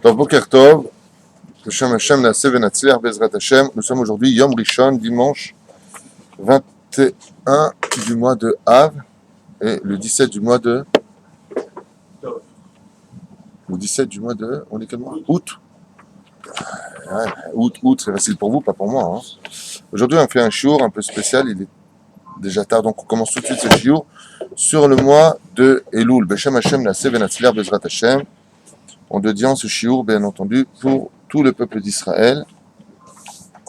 Donc, Boker Tov, Hashem Hashem Naaseh Venatzliach Bezrat Hashem. Nous sommes aujourd'hui Yom Rishon, dimanche 21 du mois de Av et le 17 du mois de... Le 17 du mois de... On est quel mois? Août. Août, c'est facile pour vous, pas pour moi. Hein. Aujourd'hui, on fait un shiur un peu spécial. Il est déjà tard, donc on commence tout de suite ce shiur sur le mois de Elul. Beshem Hashem Naaseh Venatzliach Bezrat Hashem. En dédiant ce shiur, bien entendu, pour tout le peuple d'Israël.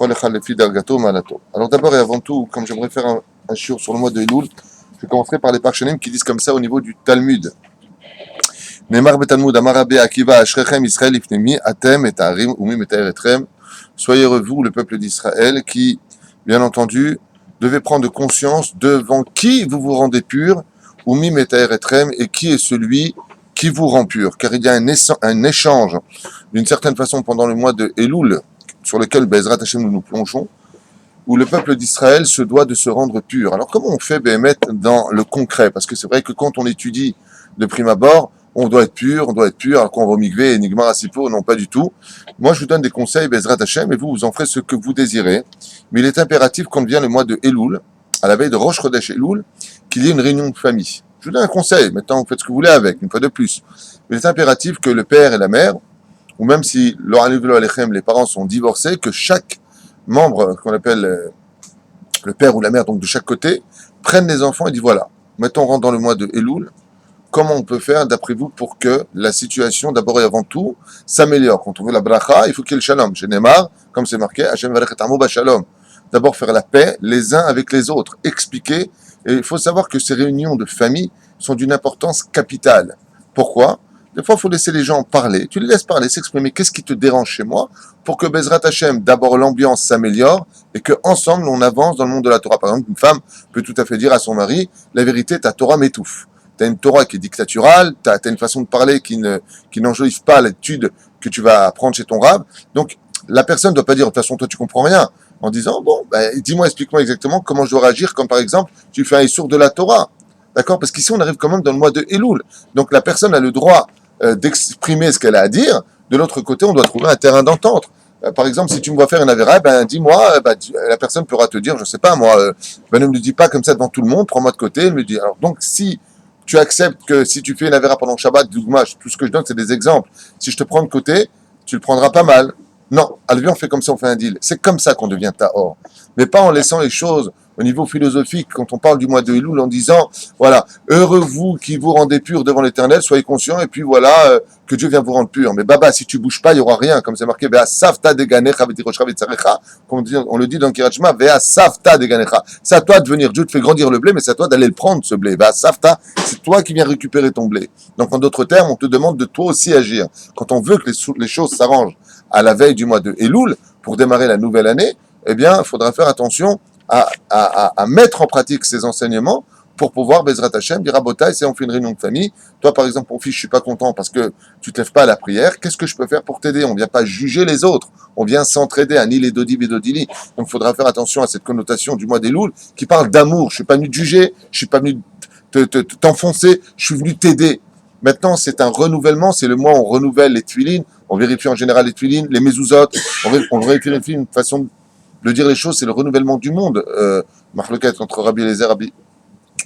Alors d'abord et avant tout, comme j'aimerais faire un shiur sur le mois de Elul, je commencerai par les Parshanim qui disent comme ça au niveau du Talmud. Ne'emar betalmud, amar Rabbi Akiva, ashrechem Israël ifnemi, atem et ta'arim, umim et ta'eretrem. Soyez vous, le peuple d'Israël, qui, bien entendu, devez prendre conscience devant qui vous vous rendez pur, umim et ta'eretrem, et qui est celui qui vous rend pur, car il y a un échange, d'une certaine façon, pendant le mois de Elul, sur lequel Bezrat Hashem nous plongeons, où le peuple d'Israël se doit de se rendre pur. Alors comment on fait, Béhémet, dans le concret? Parce que c'est vrai que quand on étudie de prime abord, on doit être pur, alors qu'on va au mikvé, et Nigmar Asipo, non pas du tout. Moi, je vous donne des conseils, Bezrat Hashem, et vous en ferez ce que vous désirez. Mais il est impératif, quand vient le mois de Elul, à la veille de Rosh Chodesh Elul, qu'il y ait une réunion de famille. Je vous donne un conseil, maintenant vous faites ce que vous voulez avec, une fois de plus. Mais il est impératif que le père et la mère, ou même si les parents sont divorcés, que chaque membre, qu'on appelle le père ou la mère, donc de chaque côté, prennent les enfants et disent voilà, maintenant on rentre dans le mois de Elul, comment on peut faire d'après vous pour que la situation, d'abord et avant tout, s'améliore? Quand on veut la bracha, il faut qu'il y ait le shalom. Chez Neymar, comme c'est marqué, Hashem varech et amo b'shalom. D'abord faire la paix les uns avec les autres, expliquer. Et il faut savoir que ces réunions de famille sont d'une importance capitale. Pourquoi? Des fois, il faut laisser les gens parler. Tu les laisses parler, s'exprimer. Qu'est-ce qui te dérange chez moi? Pour que Bezrat Hashem, d'abord l'ambiance s'améliore et qu'ensemble, on avance dans le monde de la Torah. Par exemple, une femme peut tout à fait dire à son mari, la vérité, ta Torah m'étouffe. Tu as une Torah qui est dictaturale, tu as une façon de parler qui n'enjolive pas l'étude que tu vas apprendre chez ton rab. Donc, la personne ne doit pas dire, de toute façon, toi, tu comprends rien. En disant, bon, dis-moi, explique-moi exactement comment je dois réagir, comme par exemple, tu fais un issour de la Torah. D'accord? Parce qu'ici, on arrive quand même dans le mois de Elul. Donc, la personne a le droit d'exprimer ce qu'elle a à dire. De l'autre côté, on doit trouver un terrain d'entente. Par exemple, si tu me vois faire une avéra, dis-moi, la personne pourra te dire, je sais pas, moi, ne me le dis pas comme ça devant tout le monde, prends-moi de côté, elle me dit. Alors, donc, si tu acceptes que si tu fais une avéra pendant le Shabbat, tout ce que je donne, c'est des exemples. Si je te prends de côté, tu le prendras pas mal. Non, à lui, on fait comme ça, on fait un deal. C'est comme ça qu'on devient Tahor. Mais pas en laissant les choses au niveau philosophique, quand on parle du mois de Elul, en disant, voilà, heureux vous qui vous rendez pur devant l'Éternel, soyez conscients, et puis voilà, que Dieu vient vous rendre pur. Mais baba, si tu bouges pas, il y aura rien, comme c'est marqué, Vea savta deganecha vetiroshcha vetzarecha, comme on le dit dans Kirat Shema, Vea savta deganecha. C'est à toi de venir, Dieu te fait grandir le blé, mais c'est à toi d'aller le prendre, ce blé. Vea savta, c'est toi qui viens récupérer ton blé. Donc, en d'autres termes, on te demande de toi aussi agir. Quand on veut que les choses s'arrangent à la veille du mois de Elul, pour démarrer la nouvelle année, eh bien, il faudra faire attention à mettre en pratique ces enseignements pour pouvoir, Bezrat Hashem, dire à Botaï, si on fait une réunion de famille, toi par exemple, mon fils, je suis pas content parce que tu te lèves pas à la prière, qu'est-ce que je peux faire pour t'aider? On vient pas juger les autres, on vient s'entraider, à Nil et Dodi Bedodili. Donc il faudra faire attention à cette connotation du mois d'Elul qui parle d'amour. Je suis pas venu te juger, je suis pas venu t'enfoncer, je suis venu t'aider. Maintenant, c'est un renouvellement, c'est le mois où on renouvelle les tuilines, on vérifie en général les tuilines, les mezuzot, on vérifie une façon de dire les choses, c'est le renouvellement du monde. Marloquette entre Rabbi Eliezer et Rabbi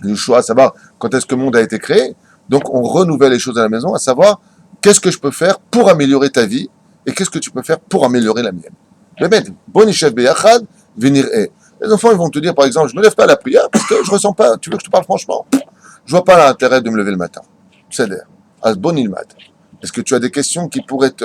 Yeshua, à savoir quand est-ce que le monde a été créé. Donc on renouvelle les choses à la maison, à savoir qu'est-ce que je peux faire pour améliorer ta vie et qu'est-ce que tu peux faire pour améliorer la mienne. Le maître, bon chef beyachad, venir et. Les enfants, ils vont te dire, par exemple, je me lève pas à la prière parce que je ressens pas, tu veux que je te parle franchement? Je vois pas l'intérêt de me lever le matin. C'est-à-dire, bon ilmat. Est-ce que tu as des questions qui pourraient te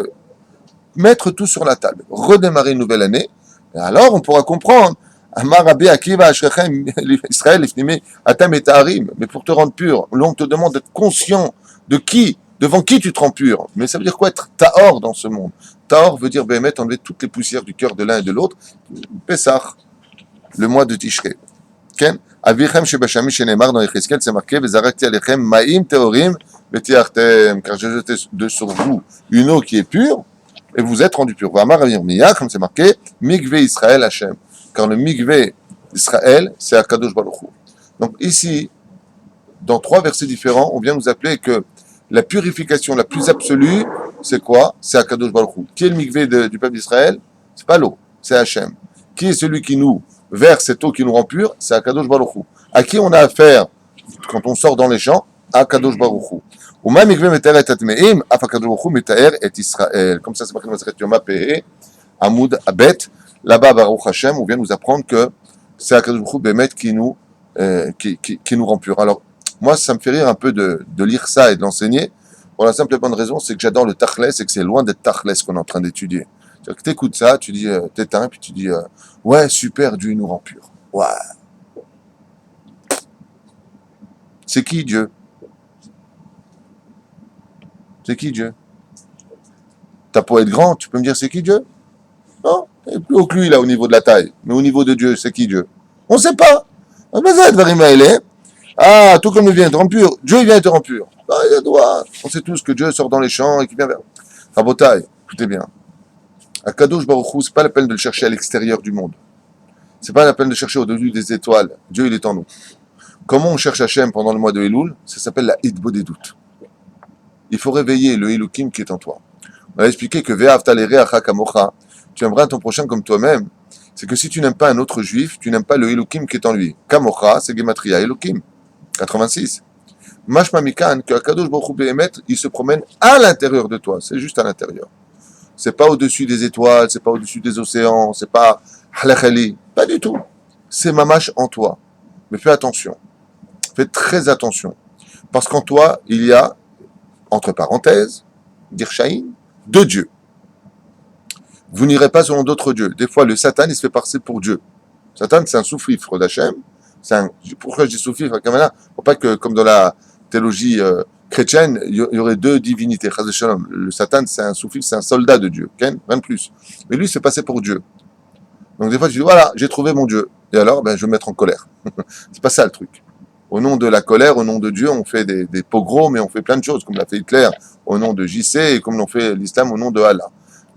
mettre tout sur la table, redémarrer une nouvelle année? Et alors, on pourra comprendre. Amar Rabbi Akiva Ashrechem Israël Ifnimi Atam et Ta'arim. Mais pour te rendre pur, l'on te demande d'être conscient de qui, devant qui tu te rends pur. Mais ça veut dire quoi être Tahor dans ce monde? Tahor veut dire Béhémet, enlever toutes les poussières du cœur de l'un et de l'autre. Pessah, le mois de Tishrei. Ken Avichem Shebashami Shenemar dans Yecheskel, c'est marqué Vezarakti Alechem Maim Teorim Vetiartem. Car j'ai jeté sur vous une eau qui est pure. Et vous êtes rendu pur. Vamar Avirmiya, comme c'est marqué, Mikvé Israël Hashem. Car le Mikvé Israël, c'est Akadosh Baruch Hu. Donc ici, dans 3 versets différents, on vient nous appeler que la purification la plus absolue, c'est quoi? C'est Akadosh Baruch Hu. Qui est le mikvé du peuple d'Israël? C'est pas l'eau, c'est Hachem. Qui est celui qui nous verse cette eau qui nous rend pure? C'est Akadosh Baruch Hu. À qui on a affaire quand on sort dans les champs? Akadosh Baruch Hu. Uma mikvé metaer et atmeim, af Akadosh Baruch Hu metaer et Israël. Comme ça, c'est marqué dans Masechet Yoma Pehe, Amoud Abet. Là-bas, Baruch Hashem, on vient nous apprendre que c'est Akadosh Baruch Hu Bémet qui nous rend pure. Alors, moi, ça me fait rire un peu de lire ça et de l'enseigner. Pour la simple et bonne raison, c'est que j'adore le Tachles et que c'est loin d'être Tachles qu'on est en train d'étudier. C'est-à-dire que tu écoutes ça, tu dis, t'éteins, puis tu dis, ouais, super, Dieu nous rend pur. Ouais. C'est qui Dieu? C'est qui Dieu? T'as pour être grand, tu peux me dire c'est qui Dieu? Non, il est plus haut que lui, là, au niveau de la taille. Mais au niveau de Dieu, c'est qui Dieu? On ne sait pas. Ah, tout comme il vient te rendre pur, Dieu vient te rendre pur. Ah, il doit. On sait tous que Dieu sort dans les champs et qu'il vient vers. Rabotaï, écoutez bien. Akadosh Baruch Hu, c'est pas la peine de le chercher à l'extérieur du monde. C'est pas la peine de chercher au-dessus des étoiles. Dieu, il est en nous. Comment on cherche Hachem pendant le mois de Elul? Ça s'appelle la Hitbo des doutes. Il faut réveiller le Elokim qui est en toi. On a expliqué que Ve'avta l'ereacha kamocha, tu aimeras ton prochain comme toi-même. C'est que si tu n'aimes pas un autre juif, tu n'aimes pas le Elokim qui est en lui. Kamocha, c'est Gematria Elokim. 86. Mashma mikan, que Akadosh Baruch Hu Behemet, il se promène à l'intérieur de toi. C'est juste à l'intérieur. C'est pas au-dessus des étoiles, c'est pas au-dessus des océans, c'est pas halachali. Pas du tout. C'est mamash en toi. Mais fais attention. Fais très attention. Parce qu'en toi, il y a, entre parenthèses, Dirshaïn, deux dieux. Vous n'irez pas selon d'autres dieux. Des fois, le Satan, il se fait passer pour Dieu. Satan, c'est un sous-fifre d'Hachem. Pourquoi je dis sous-fifre? Pour pas que, comme dans la théologie chrétienne, il y aurait deux divinités. Le Satan, c'est un sous-fifre, c'est un soldat de Dieu. Rien de plus. Mais lui, il se fait passer pour Dieu. Donc des fois, tu dis, voilà, j'ai trouvé mon Dieu. Et alors, je vais me mettre en colère. C'est pas ça le truc. Au nom de la colère, au nom de Dieu, on fait des pogroms et on fait plein de choses, comme l'a fait Hitler au nom de JC et comme l'ont fait l'islam au nom de Allah.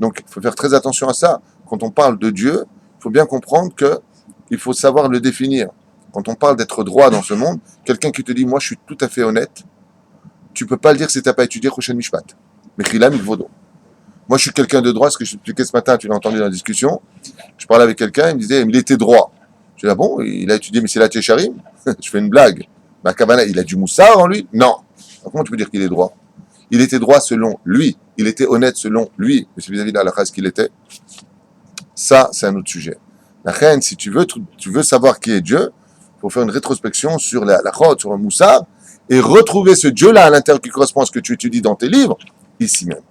Donc, il faut faire très attention à ça. Quand on parle de Dieu, il faut bien comprendre qu'il faut savoir le définir. Quand on parle d'être droit dans ce monde, quelqu'un qui te dit, moi, je suis tout à fait honnête, tu peux pas le dire si tu n'as pas étudié Choshen Mishpat. Mais Chilam Ikvodo. Moi, je suis quelqu'un de droit, ce que je t'expliquais ce matin, tu l'as entendu dans la discussion. Je parlais avec quelqu'un, il me disait, il était droit. Je dis, ah bon, il a étudié Messilat Yesharim? Je fais une blague. Ma Kavana, il a du moussard en lui? Non. Alors, comment tu peux dire qu'il est droit? Il était droit selon lui. Il était honnête selon lui. Mais c'est vis-à-vis de la halakha ce qu'il était. Ça, c'est un autre sujet. La reine, si tu veux savoir qui est Dieu, il faut faire une rétrospection sur la halakha, sur le moussard, et retrouver ce Dieu-là à l'intérieur qui correspond à ce que tu étudies dans tes livres, ici même.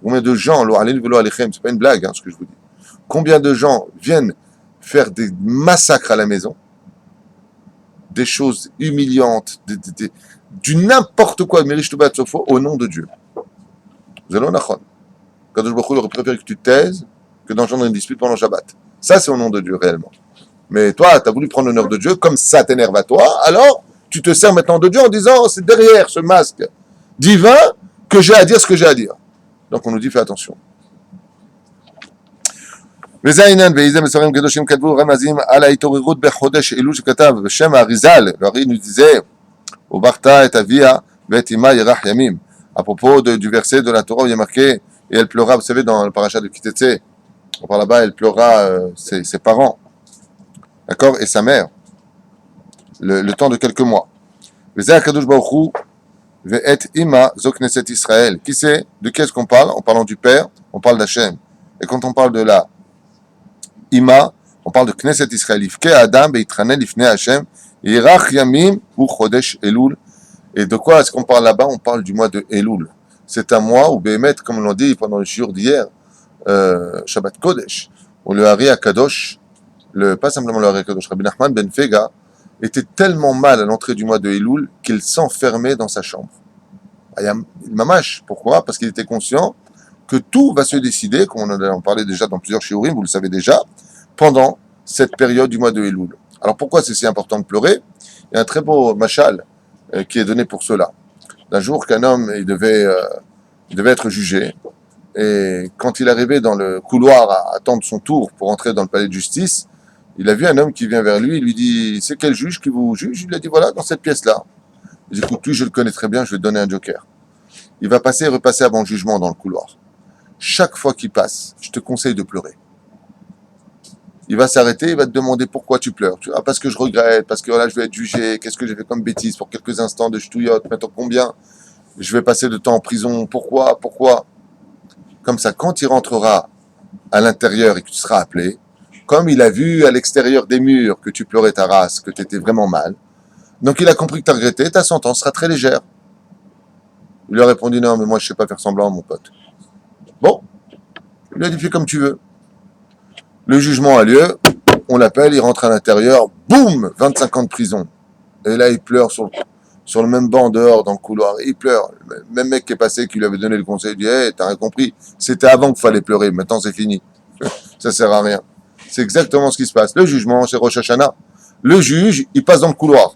Combien de gens, c'est pas une blague, ce que je vous dis. Combien de gens viennent faire des massacres à la maison, des choses humiliantes, du n'importe quoi, au nom de Dieu. Vous allez en achon. Kadosh Baruch Hu aurait préféré que tu te taises que d'engendrer une dispute pendant Shabbat. Ça, c'est au nom de Dieu, réellement. Mais toi, tu as voulu prendre l'honneur de Dieu, comme ça t'énerve à toi, alors tu te sers maintenant de Dieu en disant, c'est derrière ce masque divin que j'ai à dire ce que j'ai à dire. Donc on nous dit, fais attention. וזייnan ואיזה מסורים קדושים כתבו רמזים על ההתעוררות בחודש אלול שכתב בשם האריזל, והרי nous disait וברכת את אביה ואת אמה ירח ימים. À propos du verset de la Torah où il y a marqué et elle pleura, vous savez, dans le parasha de Kitetse, on parle là-bas, elle pleura ses parents, d'accord, et sa mère, le temps de quelques mois. וזה הקדוש ברוך הוא ואת אימה זו כנסת ישראל. Qui c'est? De qui est-ce qu'on parle? En parlant du Père, on parle d'Hachem. Et quand on parle de la Ima, on parle de Knesset Israël. Ifke Adam beitranel ifne Hashem, Yirach Yamim ou Chodesh Elul. Et de quoi est-ce qu'on parle là-bas? On parle du mois de Elul. C'est un mois où Behemet, comme l'on dit pendant le shiur d'hier, Shabbat Kodesh, où le Hari Akadosh, pas simplement le Hari Akadosh, Rabbi Nachman ben Fega, était tellement mal à l'entrée du mois de Elul qu'il s'enfermait dans sa chambre. Mamash, pourquoi? Parce qu'il était conscient que tout va se décider, comme on en parlait déjà dans plusieurs shiurim, vous le savez déjà, pendant cette période du mois de Elul. Alors pourquoi c'est si important de pleurer? Il y a un très beau mashal qui est donné pour cela. D'un jour qu'un homme, il devait être jugé, et quand il arrivait dans le couloir à attendre son tour pour entrer dans le palais de justice, il a vu un homme qui vient vers lui, il lui dit, c'est quel juge qui vous juge? Il a dit, voilà, dans cette pièce-là. Il dit, écoute, lui, je le connais très bien, je vais te donner un joker. il va passer et repasser avant le jugement dans le couloir. Chaque fois qu'il passe, je te conseille de pleurer. Il va s'arrêter, il va te demander pourquoi tu pleures. Tu vois, parce que je regrette, parce que là je vais être jugé, qu'est-ce que j'ai fait comme bêtise pour quelques instants de ch'touillotte, maintenant combien je vais passer de temps en prison, pourquoi. Comme ça, quand il rentrera à l'intérieur et que tu seras appelé, comme il a vu à l'extérieur des murs que tu pleurais ta race, que tu étais vraiment mal, donc il a compris que tu as regretté, ta sentence sera très légère. Il lui a répondu non, mais moi je sais pas faire semblant, mon pote. Bon, il lui a dit fais comme tu veux. Le jugement a lieu, on l'appelle, il rentre à l'intérieur, boum, 25 ans de prison. Et là, il pleure sur le même banc dehors, dans le couloir. Il pleure. Le même mec qui est passé, qui lui avait donné le conseil, il dit hey, t'as rien compris. C'était avant qu'il fallait pleurer, maintenant c'est fini. Ça sert à rien. C'est exactement ce qui se passe. Le jugement, c'est Rosh Hashanah. Le juge, il passe dans le couloir.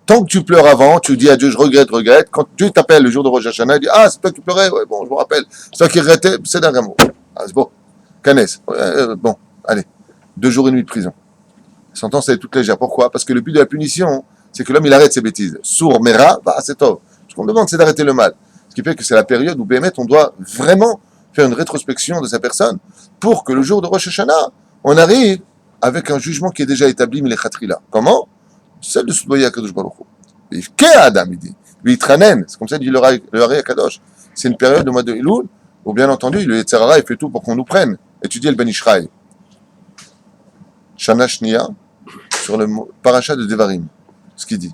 Tant que tu pleures avant, tu dis à Dieu, je regrette. Quand Dieu t'appelle le jour de Rosh Hashanah, il dit ah, c'est toi qui pleurais, ouais, bon, je me rappelle. C'est toi qui regrettais, c'est d'un mot. Ah, c'est bon. Canes. Bon, allez. 2 jours et demi de prison. La sentence, elle est toute légère. Pourquoi? Parce que le but de la punition, c'est que l'homme, il arrête ses bêtises. Sourd, mera, bah, c'est top. Ce qu'on demande, c'est d'arrêter le mal. Ce qui fait que c'est la période où, Béhémet, on doit vraiment faire une rétrospection de sa personne pour que le jour de Rosh Hashanah, on arrive avec un jugement qui est déjà établi, mais les khatrila. Comment? Celle de Soudoya Akadosh Baruch Hu. Adam, il dit. Vitranen, c'est comme ça dit le Hari Akadosh. C'est une période de mois de Elul où, bien entendu, le Yetzirara, il fait tout pour qu'on nous prenne. Étudiez le Ben Ishraï. Shana Shnia, sur le paracha de Devarim, ce qu'il dit.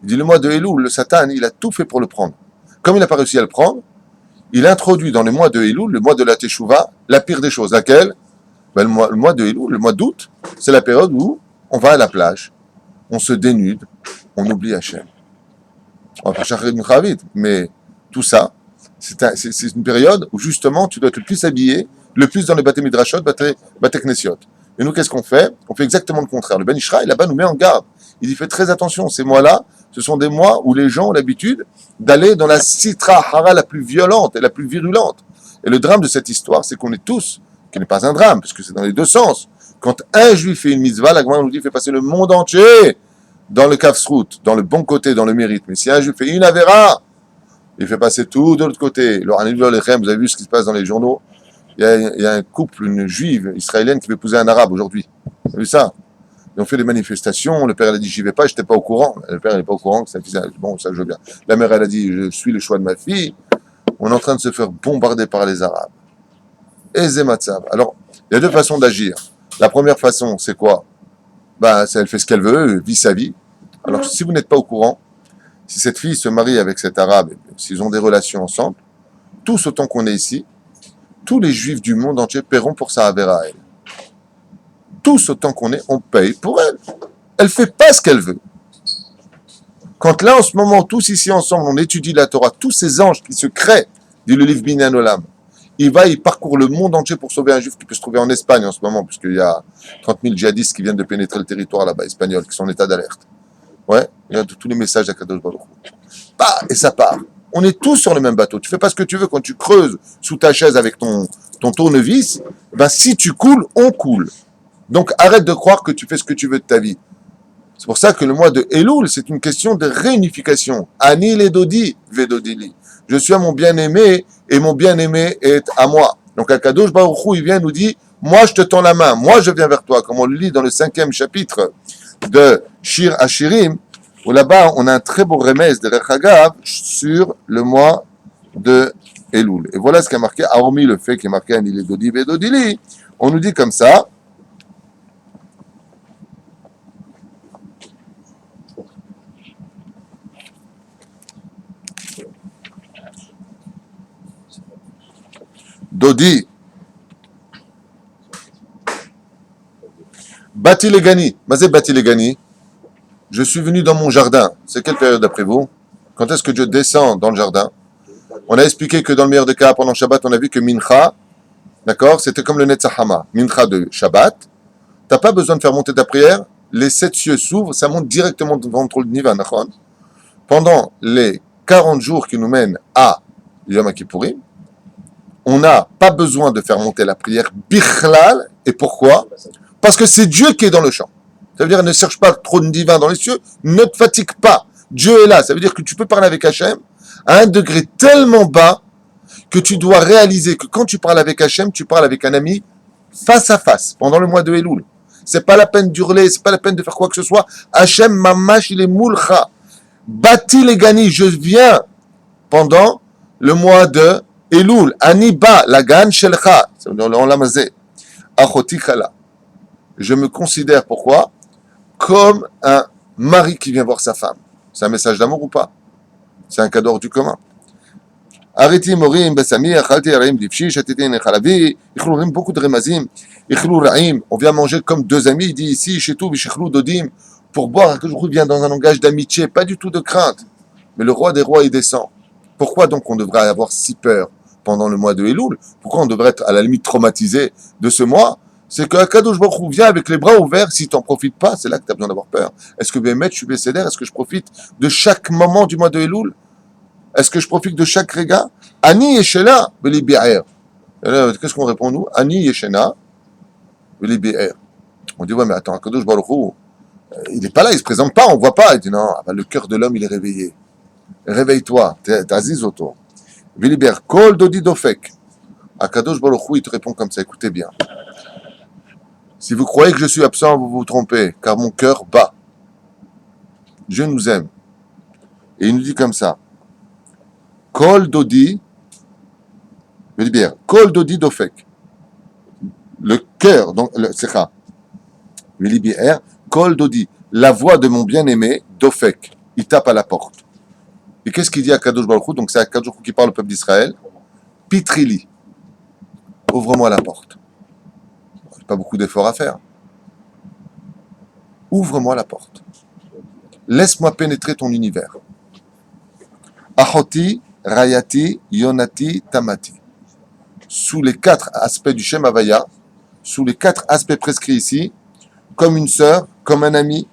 Il dit le mois de Elul, le Satan, il a tout fait pour le prendre. Comme il n'a pas réussi à le prendre, il introduit dans le mois de Elul, le mois de la Teshuvah, la pire des choses. Laquelle? Ben, le mois de Elul, le mois d'août, c'est la période où on va à la plage, on se dénude, on oublie Hachem. On va pas chercher une chavite, mais tout ça, c'est une période où justement tu dois être le plus habillé, le plus dans les bâtés midrashot, bâtés knessiot. Et nous, qu'est-ce qu'on fait? On fait exactement le contraire. Le Ben Ishraï, là-bas, nous met en garde. Il dit, faites très attention, ces mois-là, ce sont des mois où les gens ont l'habitude d'aller dans la sitra hara la plus violente et la plus virulente. Et le drame de cette histoire, c'est qu'on est tous, qui n'est pas un drame, parce que c'est dans les deux sens. Quand un juif fait une mitzvah, la Gemara nous dit, fait passer le monde entier dans le kafsrout, dans le bon côté, dans le mérite. Mais si un juif fait une avéra, il fait passer tout de l'autre côté. Vous avez vu ce qui se passe dans les journaux? Il y a un couple, une juive israélienne qui veut épouser un arabe aujourd'hui. Vous avez vu ça? Ils ont fait des manifestations. Le père, elle a dit, j'y vais pas, j'étais pas au courant. Le père, il n'est pas au courant que ça faisait. Bon, ça, je veux bien. La mère, elle a dit, je suis le choix de ma fille. On est en train de se faire bombarder par les arabes. Et Zematzav. Alors, il y a deux façons d'agir. La première façon, c'est quoi? Ben, elle fait ce qu'elle veut, vit sa vie. Alors, si vous n'êtes pas au courant, si cette fille se marie avec cet arabe, s'ils ont des relations ensemble, tous autant qu'on est ici, tous les juifs du monde entier paieront pour sa avéra à elle. Tous autant qu'on est, on paye pour elle. Elle fait pas ce qu'elle veut. Quand là, en ce moment, tous ici ensemble, on étudie la Torah, tous ces anges qui se créent, dit le livre Binyan Olam, il parcourt le monde entier pour sauver un juif qui peut se trouver en Espagne en ce moment, puisqu'il y a 30 000 djihadistes qui viennent de pénétrer le territoire là-bas, espagnol, qui sont en état d'alerte. Ouais, il y a tous les messages d'Akadosh Baruch Hu. Bah, et ça part. On est tous sur le même bateau. Tu fais pas ce que tu veux quand tu creuses sous ta chaise avec ton tournevis. Ben, si tu coules, on coule. Donc, arrête de croire que tu fais ce que tu veux de ta vie. C'est pour ça que le mois de Elul, c'est une question de réunification. Ani ledodi vedodili. Je suis à mon bien-aimé et mon bien-aimé est à moi. Donc, Akadosh Baruch Hu, il vient nous dit, moi, je te tends la main. Moi, je viens vers toi. Comme on le lit dans le 5e chapitre de Shir Hashirim, où là-bas, on a un très beau remède de Rechagav sur le mois de Elul. Et voilà ce qui a marqué, hormis le fait qu'il est marqué Ani ledodi vedodili, on nous dit comme ça, Dodi, Bati Legani. Mazé Bati Legani. Je suis venu dans mon jardin. C'est quelle période d'après vous? Quand est-ce que Dieu descend dans le jardin? On a expliqué que dans le meilleur des cas, pendant Shabbat, on a vu que Mincha, d'accord, c'était comme le Netzahama. Mincha de Shabbat. T'as pas besoin de faire monter ta prière. Les 7 cieux s'ouvrent, ça monte directement devant le Nivan. Pendant les 40 jours qui nous mènent à Yom Kippourim, on n'a pas besoin de faire monter la prière bichlal. Et pourquoi? Parce que c'est Dieu qui est dans le champ. Ça veut dire, ne cherche pas le trône divin dans les cieux, ne te fatigue pas. Dieu est là. Ça veut dire que tu peux parler avec Hachem à un degré tellement bas que tu dois réaliser que quand tu parles avec Hachem, tu parles avec un ami face à face pendant le mois de Elul. C'est pas la peine d'hurler, c'est pas la peine de faire quoi que ce soit. Hachem mamash il est moulcha. Bati les gani, je viens pendant le mois de Elul. Aniba la gan shelcha. C'est dans le lamazé. Achoti khala. Je me considère, pourquoi? Comme un mari qui vient voir sa femme. C'est un message d'amour ou pas? C'est un cadeau hors du commun. Arrêtez morim besami, achalti raim divshi, chatiti nechalavi, ichlourim beaucoup de remazim, ichlou raim, on vient manger comme deux amis, il dit ici, chez tout, vichlou dodim, pour boire, que je vient dans un langage d'amitié, pas du tout de crainte. Mais le roi des rois, il descend. Pourquoi donc on devrait avoir si peur pendant le mois de Elul? Pourquoi on devrait être à la limite traumatisé de ce mois? C'est que Akadosh Baruch Hu vient avec les bras ouverts, si tu n'en profites pas, c'est là que tu as besoin d'avoir peur. Est-ce que Bémet, je suis Bécédère, est-ce que je profite de chaque moment du mois de Elul? Est-ce que je profite de chaque réga? Ani Yeshena, Beli Bi'er. Qu'est-ce qu'on répond nous? Ani Yeshena, Beli Bi'er. On dit, ouais, mais attends, Akadosh Baruch Hu, il n'est pas là, il ne se présente pas, on ne voit pas. Il dit, non, le cœur de l'homme, il est réveillé. Réveille-toi, t'es Aziz autour. Beli Bi'er, Kol Dodi Dofek. Akadosh Baruch Hu, il te répond comme ça, écoutez bien. Si vous croyez que je suis absent, vous vous trompez, car mon cœur bat. Dieu nous aime. Et il nous dit comme ça. Kol Dodi, je vais dire, Kol Dodi Dofek. Le cœur, donc, c'est ça. Je vais dire, Kol Dodi, la voix de mon bien-aimé, Dofek. Il tape à la porte. Et qu'est-ce qu'il dit à Kadosh Baruch Hu? Donc c'est à Kadosh Baruch Hu qui parle au peuple d'Israël. Pitrili. Ouvre-moi la porte. Pas beaucoup d'efforts à faire. Ouvre-moi la porte. Laisse-moi pénétrer ton univers. Achoti, Rayati, Yonati, Tamati. Sous les 4 aspects du Shem Havaya, sous les 4 aspects prescrits ici, comme une sœur, comme un ami,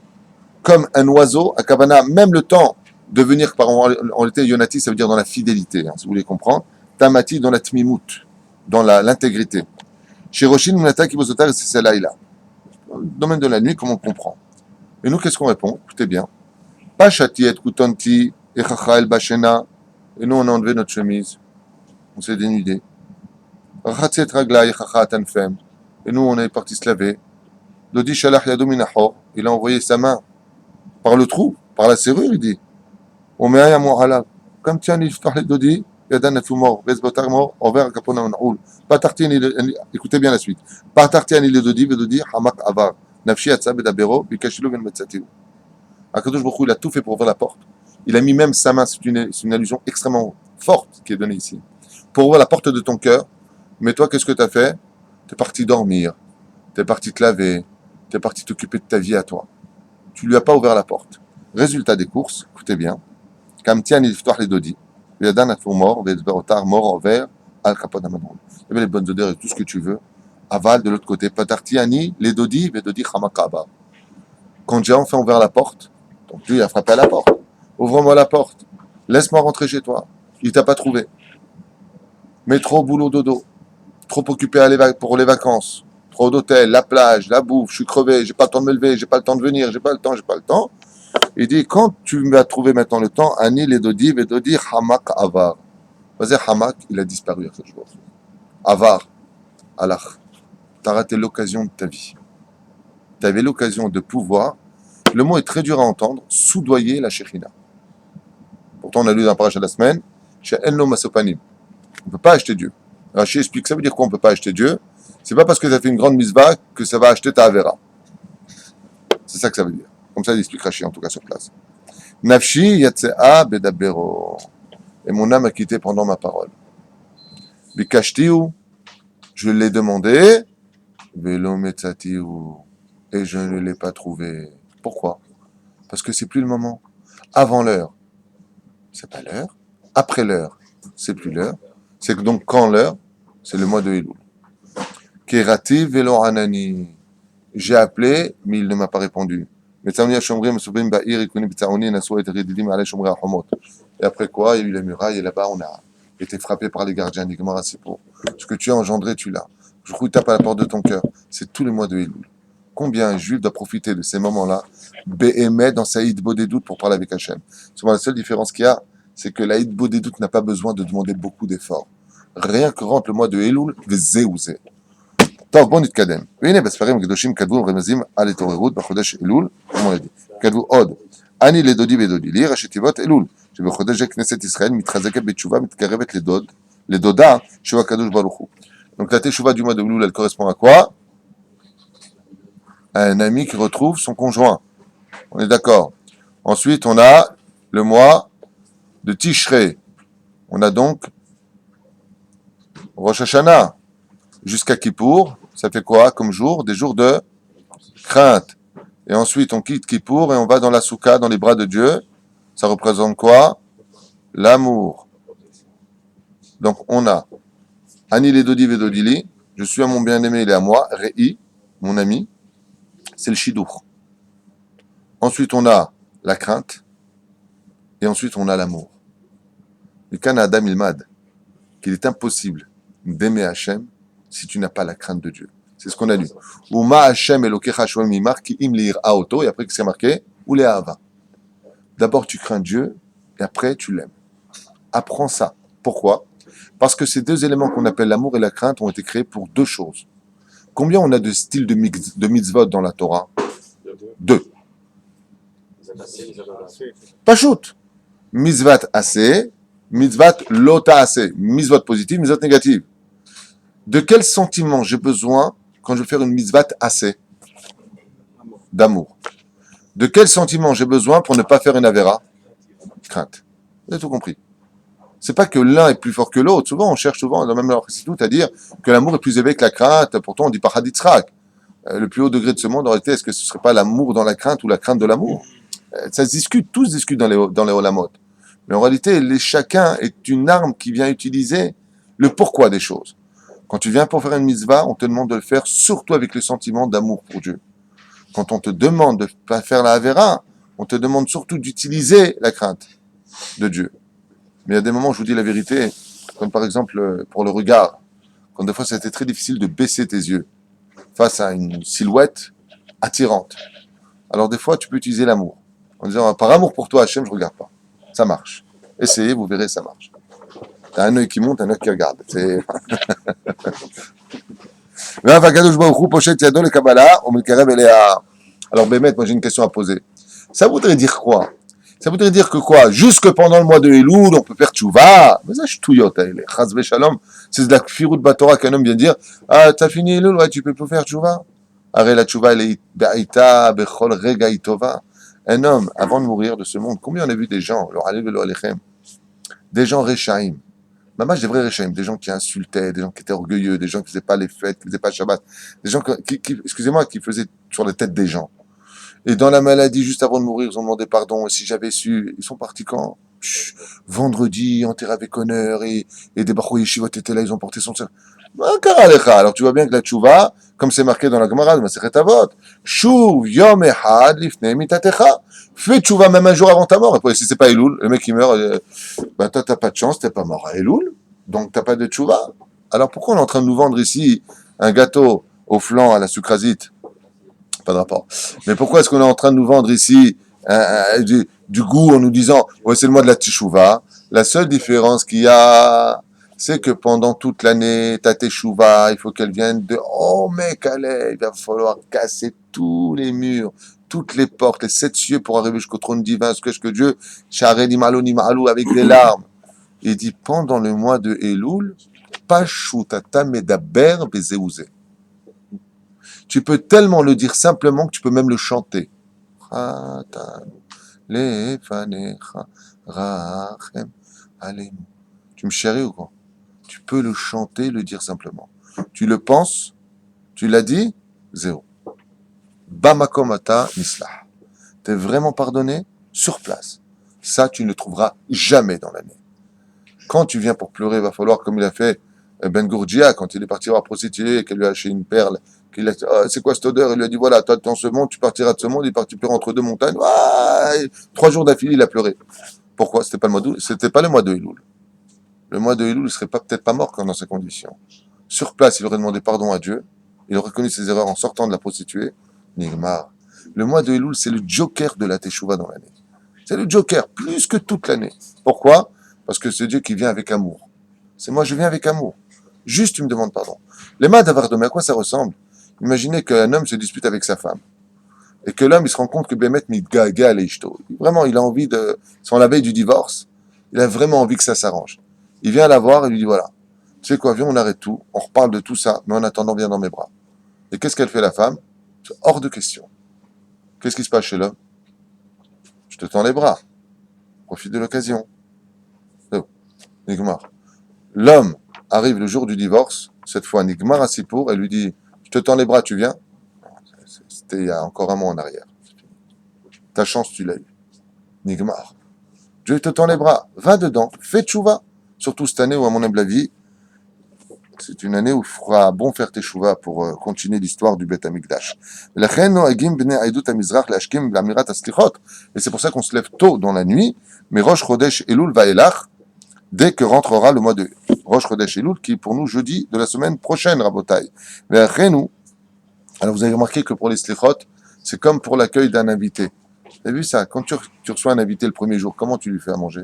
comme un oiseau, à Kavana, même le temps de venir, en l'été, Yonati, ça veut dire dans la fidélité, si vous voulez comprendre. Tamati, dans la tmimut, dans l'intégrité. Chez Roshin, Munata, Kibosotar, c'est celle-là. Dans le domaine de la nuit, comme on comprend. Et nous, qu'est-ce qu'on répond? Écoutez bien. Pachati et kutanti, echacha el bashena. Et nous, on a enlevé notre chemise. On s'est dénudé. Rachatzi et ragla, echacha atanfem. Et nous, on est parti se laver. Dodi shalach yado minachor. Il a envoyé sa main par le trou, par la serrure, il dit. On met un mot halav. Comme tiens, il fait le dodi. Yadan et mort. Bezbotar mort. Envers kapona on écoutez bien la suite. Partarti ani le dodi, vedodi, hamak avar. Nafshi atsa bedabero, bikashilu ven metzatiu. Akadosh Baruch Hu, il a tout fait pour ouvrir la porte. Il a mis même sa main, c'est une allusion extrêmement forte qui est donnée ici. Pour ouvrir la porte de ton cœur, mais toi, qu'est-ce que tu as fait? Tu es parti dormir, tu es parti te laver, tu es parti t'occuper de ta vie à toi. Tu lui as pas ouvert la porte. Résultat des courses, écoutez bien. Kamtian il ftoch les dodi. Yadan at mort, vezberotar mort envers al kapod amadron. Il y avait les bonnes odeurs et tout ce que tu veux. Aval de l'autre côté. Patarti ani les dodi, vedodi chamakaba. Quand j'ai enfin ouvert la porte, donc lui il a frappé à la porte. Ouvre-moi la porte. Laisse-moi rentrer chez toi. Il t'a pas trouvé. Métro, boulot, dodo. Trop occupé pour les vacances. Trop d'hôtels, la plage, la bouffe. Je suis crevé. J'ai pas le temps de me lever. J'ai pas le temps de venir. J'ai pas le temps. Il dit, quand tu m'as trouvé maintenant le temps, Ani les dodi, vedodi hamak avar. Vas-y, hamak, il a disparu ce jour. Avar, Allah. T'as raté l'occasion de ta vie. Tu avais l'occasion de pouvoir, le mot est très dur à entendre, soudoyer la Shekhinah. Pourtant, on a lu dans la paracha de la semaine, chez Enlo Masopanim. On ne peut pas acheter Dieu. Rashi explique, ça veut dire quoi on ne peut pas acheter Dieu? C'est pas parce que tu as fait une grande misva que ça va acheter ta Avera. C'est ça que ça veut dire. Comme ça, il explique Rashi, en tout cas sur place. Nafshi yatsea bedabero. Et mon âme a quitté pendant ma parole. Bikashtiu, je l'ai demandé, velo metzatiu. Et je ne l'ai pas trouvé. Pourquoi? Parce que c'est plus le moment. Avant l'heure, c'est pas l'heure. Après l'heure, c'est plus l'heure. C'est donc quand l'heure, c'est le mois de Elul. Kerati velo anani. J'ai appelé, mais il ne m'a pas répondu. Et après quoi, il y a eu la muraille et là-bas on a été frappé par les gardiens. Ce que tu as engendré, tu l'as. Je crois que tu tapes à la porte de ton cœur. C'est tous les mois de Elul. Combien un juif doit profiter de ces moments-là, Béhémet dans Saïd Bodé doute pour parler avec Hachem. C'est la seule différence qu'il y a, c'est que la Hitbodedut n'a pas besoin de demander beaucoup d'efforts. Rien que rentre le mois de Elul, וזהו. טוב, בואו נתקדם. והנה בספרים הקדושים כתבו רמזים על התעוררות בחודש אלול, כמו ידי. כתבו עוד, אני לדודי ודודי לי, ראשי תיבות אלול, שבחודש כנסת ישראל מתחזקת בתשובה, מתקרבת לדודה, שהוא הקדוש ברוך הוא. Donc la teshuva du mois de Elul, elle correspond à quoi? À un ami qui retrouve son conjoint. On est d'accord. Ensuite, on a le mois de Tishrei. On a donc Rosh Hashanah jusqu'à Kippour. Ça fait quoi comme jour? Des jours de crainte. Et ensuite, on quitte Kippour et on va dans la Soukha, dans les bras de Dieu. Ça représente quoi? L'amour. Donc, on a Ani Ledodi Vedodili, je suis à mon bien-aimé, il est à moi. Rei, mon ami, c'est le Shidour. Ensuite, on a la crainte. Et ensuite, on a l'amour. Le Kana Adam Ilmad, qu'il est impossible d'aimer Hachem si tu n'as pas la crainte de Dieu. C'est ce qu'on a lu. Uma Hachem Elokecha Shoel Mimar ki im liir auto, et après, qu'est-ce qui est marqué? Ou les Ahava. D'abord, tu crains Dieu, et après, tu l'aimes. Apprends ça. Pourquoi? Parce que ces deux éléments qu'on appelle l'amour et la crainte ont été créés pour deux choses. Combien on a de styles de mitzvot dans la Torah? Deux. Pachout. Mitzvat assez, mitzvat lota assez. Mitzvot positive, mitzvot négative. De quel sentiment j'ai besoin quand je veux faire une mitzvat assez? D'amour. De quel sentiment j'ai besoin pour ne pas faire une avera? Crainte. Vous avez tout compris. C'est pas que l'un est plus fort que l'autre. Souvent, on cherche souvent, dans même leur tout à dire que l'amour est plus élevé que la crainte. Pourtant, on dit par Haditzrak. Le plus haut degré de ce monde aurait été, est-ce que ce serait pas l'amour dans la crainte ou la crainte de l'amour? Ça se discute, tous discutent dans les olamot. Mais en réalité, chacun est une arme qui vient utiliser le pourquoi des choses. Quand tu viens pour faire une mitzvah, on te demande de le faire surtout avec le sentiment d'amour pour Dieu. Quand on te demande de pas faire la avera, on te demande surtout d'utiliser la crainte de Dieu. Mais il y a des moments où je vous dis la vérité, comme par exemple pour le regard, quand des fois c'était très difficile de baisser tes yeux face à une silhouette attirante. Alors des fois tu peux utiliser l'amour, en disant par amour pour toi Hachem, je ne regarde pas. Ça marche. Essayez, vous verrez, ça marche. T'as un œil qui monte, un œil qui regarde. C'est... Alors Bémet, moi j'ai une question à poser. Ça voudrait dire quoi? Ça voudrait dire que quoi? Jusque pendant le mois de Elul, on peut faire tchouva. Mais ça, je touillote, chas shalom. C'est de la firout batora qu'un homme vient dire. Ah, t'as fini Elul, ouais, tu peux plus faire tchouva. Arrête la tchouva, elle est ba'ita, bechol rega itova. Un homme, avant de mourir de ce monde, combien on a vu des gens, des gens rechaim, maman, des vrais rechaim, des gens qui insultaient, des gens qui étaient orgueilleux, des gens qui faisaient pas les fêtes, qui faisaient pas Shabbat, des gens excusez-moi, qui faisaient sur la tête des gens. Et dans la maladie, juste avant de mourir, ils ont demandé pardon. Et si j'avais su, ils sont partis quand? Vendredi, enterré avec honneur, et des Bachoui Yeshivot étaient là, ils ont porté son... Alors tu vois bien que la tchouva, comme c'est marqué dans la Gemara de Masechet Avot, Shuv yom echad lifnei mitatecha. Fais tchouva même un jour avant ta mort. Et puis, si c'est pas Elul, le mec qui meurt, bah toi t'as pas de chance, t'es pas mort à Elul, donc t'as pas de tchouva. Alors pourquoi on est en train de nous vendre ici un gâteau au flan à la sucrasite? Pas de rapport. Mais pourquoi est-ce qu'on est en train de nous vendre ici du goût en nous disant ouais, c'est le mois de la Teshuvah? La seule différence qu'il y a, c'est que pendant toute l'année, ta Teshuvah, il faut qu'elle vienne de oh mec, allez, il va falloir casser tous les murs, toutes les portes, les 7 cieux pour arriver jusqu'au trône divin, ce que Dieu, Sharé ni malou, avec des larmes. Il dit pendant le mois de Elul, Pashutata medaber bezeouzé. Tu peux tellement le dire simplement que tu peux même le chanter. Tu me chéris ou quoi? Tu peux le chanter, le dire simplement. Tu le penses, tu l'as dit, zéro. Bamakomata nislah. T'es vraiment pardonné sur place. Ça, tu ne le trouveras jamais dans l'année. Quand tu viens pour pleurer, il va falloir, comme il a fait Ben Gourdia, quand il est parti voir la prostituée et qu'elle lui a acheté une perle, qu'il a dit, oh, c'est quoi cette odeur? Il lui a dit, voilà, toi, dans ce monde, tu partiras de ce monde. Il est parti pleurer entre deux montagnes. Ah, 3 jours d'affilée, il a pleuré. Pourquoi? C'était pas le mois de Elul. Le mois de Elul, il serait peut-être pas mort quand dans ces conditions. Sur place, il aurait demandé pardon à Dieu. Il aurait reconnu ses erreurs en sortant de la prostituée. Nigmar. Le mois de Elul, c'est le joker de la Teshuvah dans l'année. C'est le Joker, plus que toute l'année. Pourquoi? Parce que c'est Dieu qui vient avec amour. C'est moi, je viens avec amour. Juste, tu me demandes pardon. Les mains d'Avardome, à quoi ça ressemble? Imaginez qu'un homme se dispute avec sa femme. Et que l'homme, il se rend compte que Bémet Mitgaga l'Ishto. Vraiment, il a envie de. Sans la veille du divorce, il a vraiment envie que ça s'arrange. Il vient la voir et lui dit voilà, tu sais quoi, viens, on arrête tout, on reparle de tout ça, mais en attendant, viens dans mes bras. Et qu'est-ce qu'elle fait, la femme? C'est hors de question. Qu'est-ce qui se passe chez l'homme? Je te tends les bras. Profite de l'occasion. Nigmar. L'homme arrive le jour du divorce, cette fois Nigmar à Sipour, elle lui dit je te tends les bras, tu viens? C'était il y a encore un mois en arrière. Ta chance, tu l'as eu. Nigmar. Dieu te tend les bras, va dedans, fais tchouva. Surtout cette année où, à mon humble avis, c'est une année où il fera bon faire tes tchouva pour continuer l'histoire du Beth Amikdash. Et c'est pour ça qu'on se lève tôt dans la nuit, mais Rosh Chodesh Elul Vaelach, dès que rentrera le mois de Rosh Chodesh Elul, qui est pour nous jeudi de la semaine prochaine, Rabotai. Alors vous avez remarqué que pour les slichot, c'est comme pour l'accueil d'un invité. Vous avez vu ça? Quand tu reçois un invité le premier jour, comment tu lui fais à manger?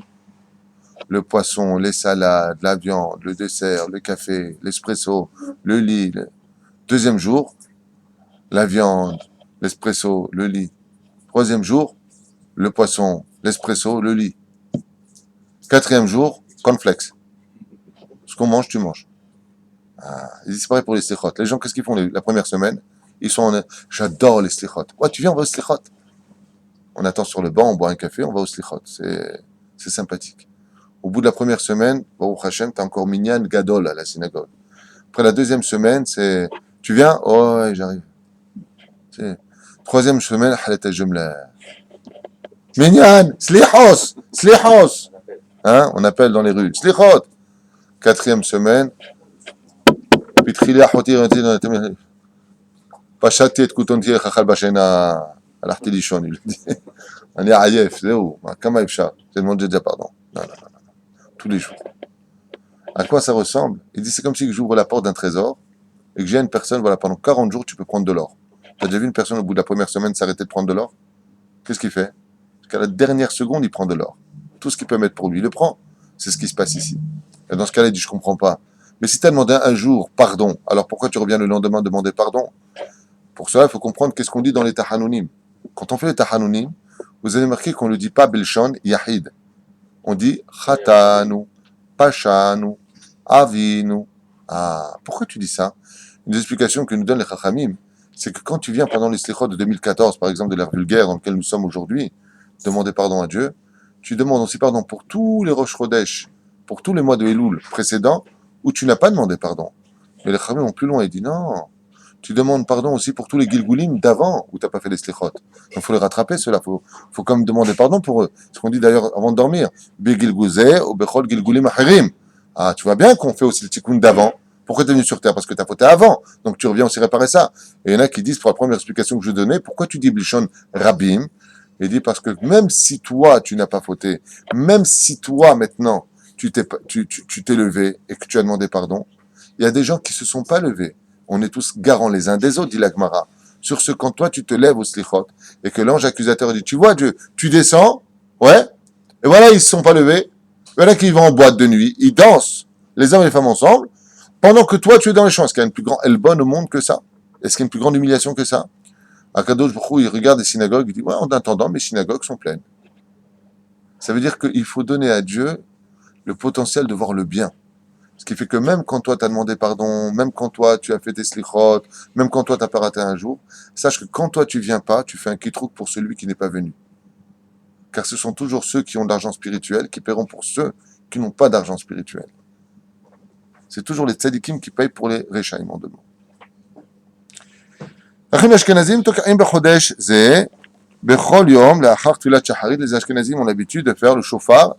Le poisson, les salades, la viande, le dessert, le café, l'espresso, le lit. Deuxième jour, la viande, l'espresso, le lit. Troisième jour, le poisson, l'espresso, le lit. Quatrième jour, cornflakes. Ce qu'on mange, tu manges. C'est pareil pour les slichot. Les gens, qu'est-ce qu'ils font la première semaine? Ils sont en... J'adore les slichot. Ouais, tu viens, on va au slichot. On attend sur le banc, on boit un café, on va au slichot. C'est sympathique. Au bout de la première semaine, Baruch Hashem, t'as encore minyan gadol à la synagogue. Après la deuxième semaine, c'est tu viens? Oh, ouais, j'arrive. Troisième semaine, halet jumla. Minyan, slichos, slichos. Hein? On appelle dans les rues, slichot. Quatrième semaine, pitchili achoti renti pashati et kutonti chachal bashena alachti lishon. Il dit, on est ayef, c'est où? Comment ifshar? C'est le monde déjà pardon. Non. Tous les jours. À quoi ça ressemble? Il dit c'est comme si j'ouvre la porte d'un trésor et que j'ai une personne, voilà, pendant 40 jours, tu peux prendre de l'or. Tu as déjà vu une personne au bout de la première semaine s'arrêter de prendre de l'or? Qu'est-ce qu'il fait? Parce qu'à la dernière seconde, il prend de l'or. Tout ce qu'il peut mettre pour lui, il le prend. C'est ce qui se passe ici. Et dans ce cas-là, il dit je comprends pas. Mais si tu as demandé un jour pardon, alors pourquoi tu reviens le lendemain demander pardon? Pour cela, il faut comprendre qu'est-ce qu'on dit dans les Tahanunim. Quand on fait les Tahanunim, vous avez remarqué qu'on ne le dit pas Belshon Yahid. On dit Chatanu, Pashanu, Avinu. Ah, pourquoi tu dis ça? Une des explications que nous donnent les Chachamim, c'est que quand tu viens pendant les Slichot de 2014, par exemple, de l'ère vulgaire dans laquelle nous sommes aujourd'hui, demander pardon à Dieu, tu demandes aussi pardon pour tous les Rosh Chodesh, pour tous les mois de Elul précédents, où tu n'as pas demandé pardon. Mais les Chachamim vont plus loin et disent non, tu demandes pardon aussi pour tous les Gilgulim d'avant, où tu n'as pas fait les Slichot. Donc il faut les rattraper, ceux-là. Faut quand même demander pardon pour eux. C'est ce qu'on dit d'ailleurs avant de dormir. Begilguzeh ou Bechol Gilgulim Acherim. Ah, tu vois bien qu'on fait aussi le tikkun d'avant. Pourquoi tu es venu sur Terre? Parce que tu as fauté avant. Donc tu reviens aussi réparer ça. Et il y en a qui disent, pour la première explication que je donnais, pourquoi tu dis Blishon Rabim? Il dit parce que même si toi, tu n'as pas fauté, même si toi, maintenant, tu t'es levé et que tu as demandé pardon, il y a des gens qui se sont pas levés. On est tous garants les uns des autres, dit l'Agmara. Sur ce, quand toi, tu te lèves au slichot et que l'ange accusateur dit, tu vois Dieu, tu descends, ouais, et voilà, ils se sont pas levés. Voilà qu'ils vont en boîte de nuit, ils dansent, les hommes et les femmes ensemble, pendant que toi, tu es dans les champs. Est-ce qu'il y a une plus grande elbonne au monde que ça? Est-ce qu'il y a une plus grande humiliation que ça? Akadosh Baruch Hu, il regarde les synagogues, il dit, ouais, en attendant, mes synagogues sont pleines. Ça veut dire qu'il faut donner à Dieu le potentiel de voir le bien. Ce qui fait que même quand toi, tu as demandé pardon, même quand toi, tu as fait tes slichot, même quand toi, tu n'as pas raté un jour, sache que quand toi, tu viens pas, tu fais un kitrouk pour celui qui n'est pas venu. Car ce sont toujours ceux qui ont de l'argent spirituel qui paieront pour ceux qui n'ont pas d'argent spirituel. C'est toujours les tzadikim qui payent pour les rechaim en deux mots. Les Ashkenazim ont l'habitude de faire le shofar